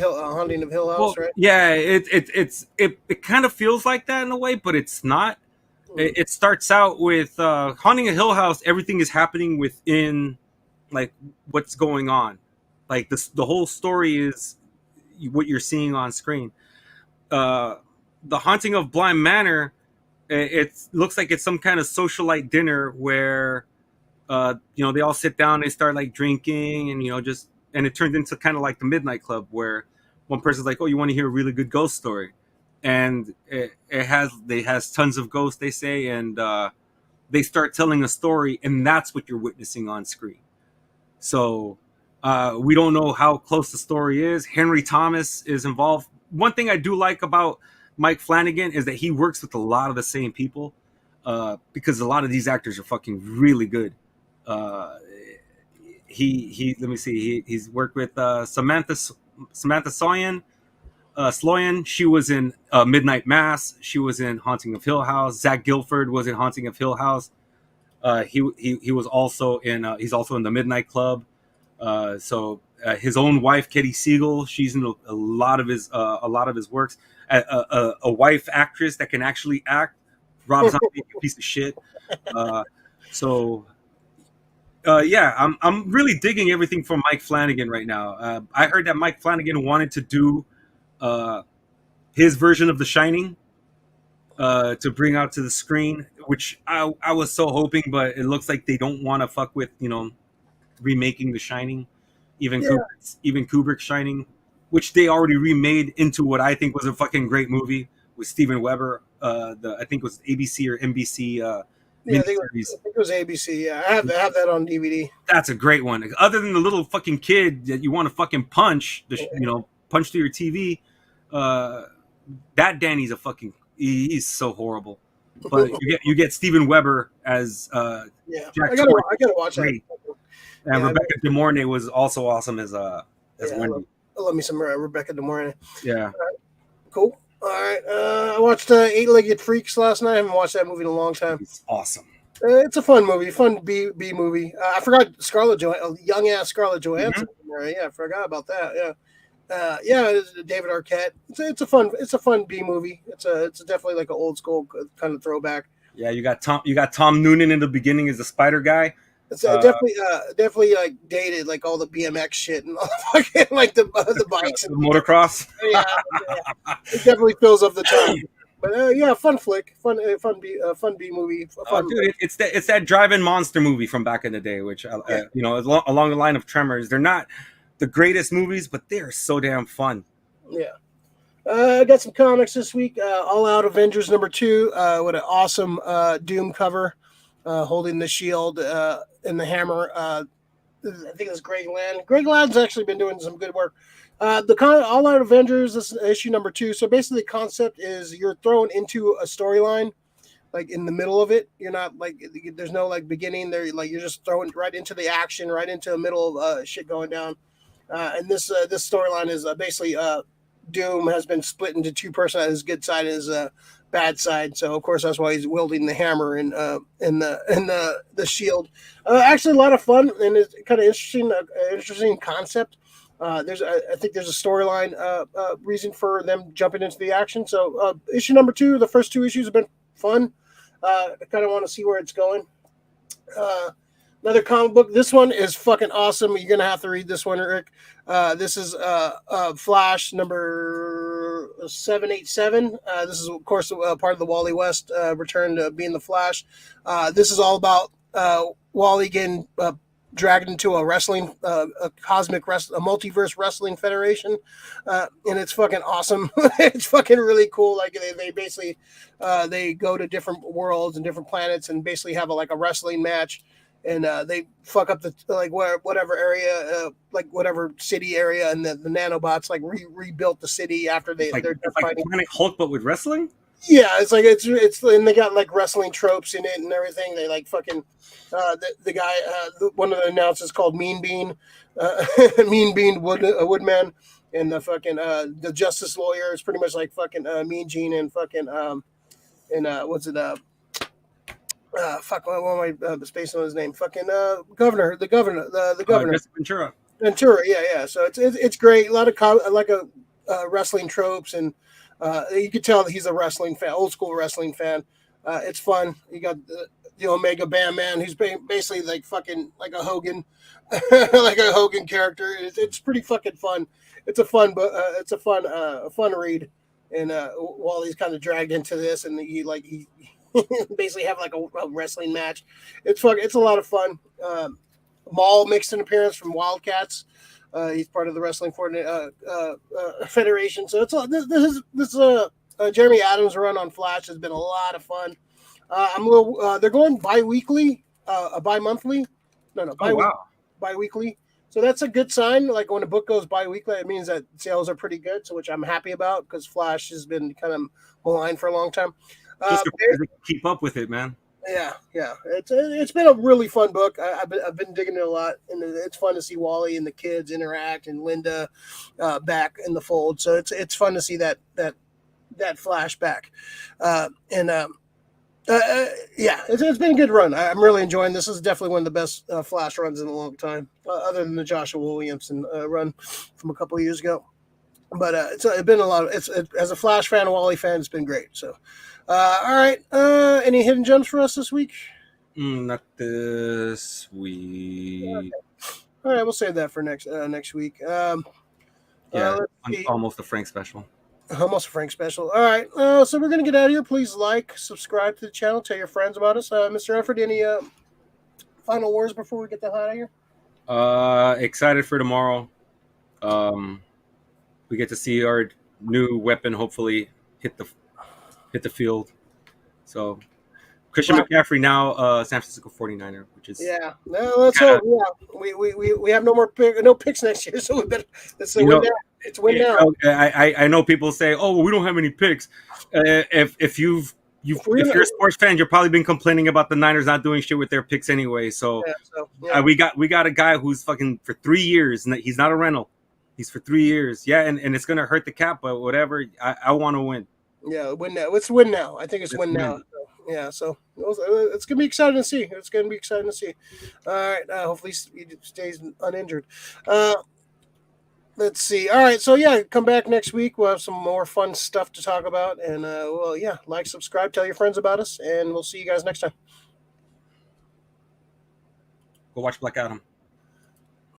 Hill House, right? Yeah, it kind of feels like that in a way, but it's not. It starts out with Haunting of Hill House. Everything is happening within, like, what's going on. Like, the whole story is what you're seeing on screen. The Haunting of Bly Manor, it looks like it's some kind of socialite dinner where, they all sit down, they start like drinking, and and it turns into kind of like the Midnight Club, where one person's like, "Oh, you want to hear a really good ghost story?" And it has tons of ghosts, they say, and they start telling a story, and that's what you're witnessing on screen. So we don't know how close the story is. Henry Thomas is involved. One thing I do like about Mike Flanagan is that he works with a lot of the same people, because a lot of these actors are fucking really good. He let me see. He's worked with Samantha Sloyan. She was in Midnight Mass. She was in Haunting of Hill House. Zach Gilford was in Haunting of Hill House. He was also in. He's also in the Midnight Club. So his own wife, Katie Siegel, she's in a lot of his works. A wife actress that can actually act. Rob Zombie, a piece of shit. I'm really digging everything from Mike Flanagan right now. I heard that Mike Flanagan wanted to do his version of The Shining to bring out to the screen, which I was so hoping, but it looks like they don't want to fuck with remaking The Shining, even Kubrick's Shining, which they already remade into what I think was a fucking great movie with Steven Weber. I think it was ABC or NBC Yeah, miniseries. I think it was ABC. Yeah, I have that on DVD. That's a great one. Other than the little fucking kid that you want to fucking punch, punch through your TV. Uh, that Danny's a fucking. He's so horrible. But you get Steven Weber as Yeah, Jack I gotta Torrance. watch that. Great. And Yeah, Rebecca De Mornay was also awesome as yeah, Wendy. I love me some Rebecca De Mornay. Yeah. Cool. All right. I watched Eight-Legged Freaks last night. I haven't watched that movie in a long time. It's awesome. It's a fun movie, fun B movie. I forgot young ass Scarlett Johansson. Mm-hmm. Yeah, I forgot about that. Yeah, it's David Arquette. It's a fun B movie. It's definitely like an old school kind of throwback. Yeah, you got Tom Noonan in the beginning as the spider guy. It's definitely like dated, like all the BMX shit and all fucking like the bikes and the motocross. Yeah, it definitely fills up the time. But yeah, fun flick, fun B movie. Dude, it's that drive-in monster movie from back in the day, which along the line of Tremors. They're not the greatest movies, but they're so damn fun. Yeah. I got some comics this week. All Out Avengers #2 with an awesome Doom cover, holding the shield and the hammer. I think it's Greg Land. Greg Land's actually been doing some good work. All Out Avengers, this is issue #2. So basically, the concept is you're thrown into a storyline, like in the middle of it. You're not like there's no like beginning there. Like you're just thrown right into the action, right into the middle of shit going down. And this storyline is basically Doom has been split into two personalities, his good side and his bad side. So of course that's why he's wielding the hammer and the shield. Actually, a lot of fun and it's kind of interesting concept. I think there's a storyline reason for them jumping into the action. So issue #2, the first 2 issues have been fun. I kind of want to see where it's going. Another comic book. This one is fucking awesome. You're gonna have to read this one, Rick. This is Flash number 787. This is of course part of the Wally West return to being the Flash. This is all about Wally getting dragged into a wrestling, a multiverse wrestling federation, and it's fucking awesome. It's fucking really cool. Like they basically they go to different worlds and different planets and basically have a wrestling match. And they fuck up the whatever area, like whatever city area, and the nanobots rebuilt the city after they're fighting. Planet Hulk, but with wrestling. Yeah, it's and they got like wrestling tropes in it and everything. They like fucking the guy, one of the announcers called Mean Bean, Mean Bean Woodman, and the fucking the Justice Lawyer is pretty much like fucking Mean Gene and fucking what's it fuck, what am I spacing on his name? Fucking the governor. Ventura, yeah. So it's great. A lot of wrestling tropes, and you could tell that he's a wrestling fan, old school wrestling fan. It's fun. You got the Omega Bam Man, who's basically like fucking like a Hogan, like a Hogan character. It's pretty fucking fun. It's a fun, but it's a fun read. And Wally's kind of dragged into this, and he basically have like a wrestling match. It's a lot of fun. Maul makes an appearance from Wildcats. He's part of the wrestling federation. So this Jeremy Adams run on Flash has been a lot of fun. They're going bi-weekly, bi-monthly. Bi-weekly. So that's a good sign. Like when a book goes bi-weekly, it means that sales are pretty good. So which I'm happy about because Flash has been kind of maligned for a long time. Just keep up with it, man. Yeah. It's been a really fun book. I've been digging it a lot, and it's fun to see Wally and the kids interact, and Linda back in the fold. So it's fun to see that flashback, it's been a good run. I'm really enjoying this. This is definitely one of the best Flash runs in a long time, other than the Joshua Williamson run from a couple of years ago. But it's been a lot. As a Flash fan, a Wally fan, it's been great. So. All right. Any hidden gems for us this week? Not this week. Okay. All right, we'll save that for next week. Almost a Frank special. Almost a Frank special. All right. So we're gonna get out of here. Please subscribe to the channel, tell your friends about us. Mr. Efford, any final words before we get the hell out of here? Excited for tomorrow. We get to see our new weapon hopefully hit the field. So Christian McCaffrey now San Francisco 49er, which is No, let's hope. Yeah, we have no picks next year, so we better let's win now. It's win now. I know people say, "Oh, well, we don't have any picks." If you're a sports fan, you've probably been complaining about the Niners not doing shit with their picks anyway. So, we got a guy who's fucking for 3 years, and he's not a rental. He's for 3 years. Yeah, and it's gonna hurt the cap, but whatever. I want to win. Yeah, win now. Let's win now. I think it's win now. Yeah, so it's gonna be exciting to see. All right, hopefully he stays uninjured. Let's see. All right, so come back next week. We'll have some more fun stuff to talk about, and like, subscribe, tell your friends about us, and we'll see you guys next time. Go watch Black Adam.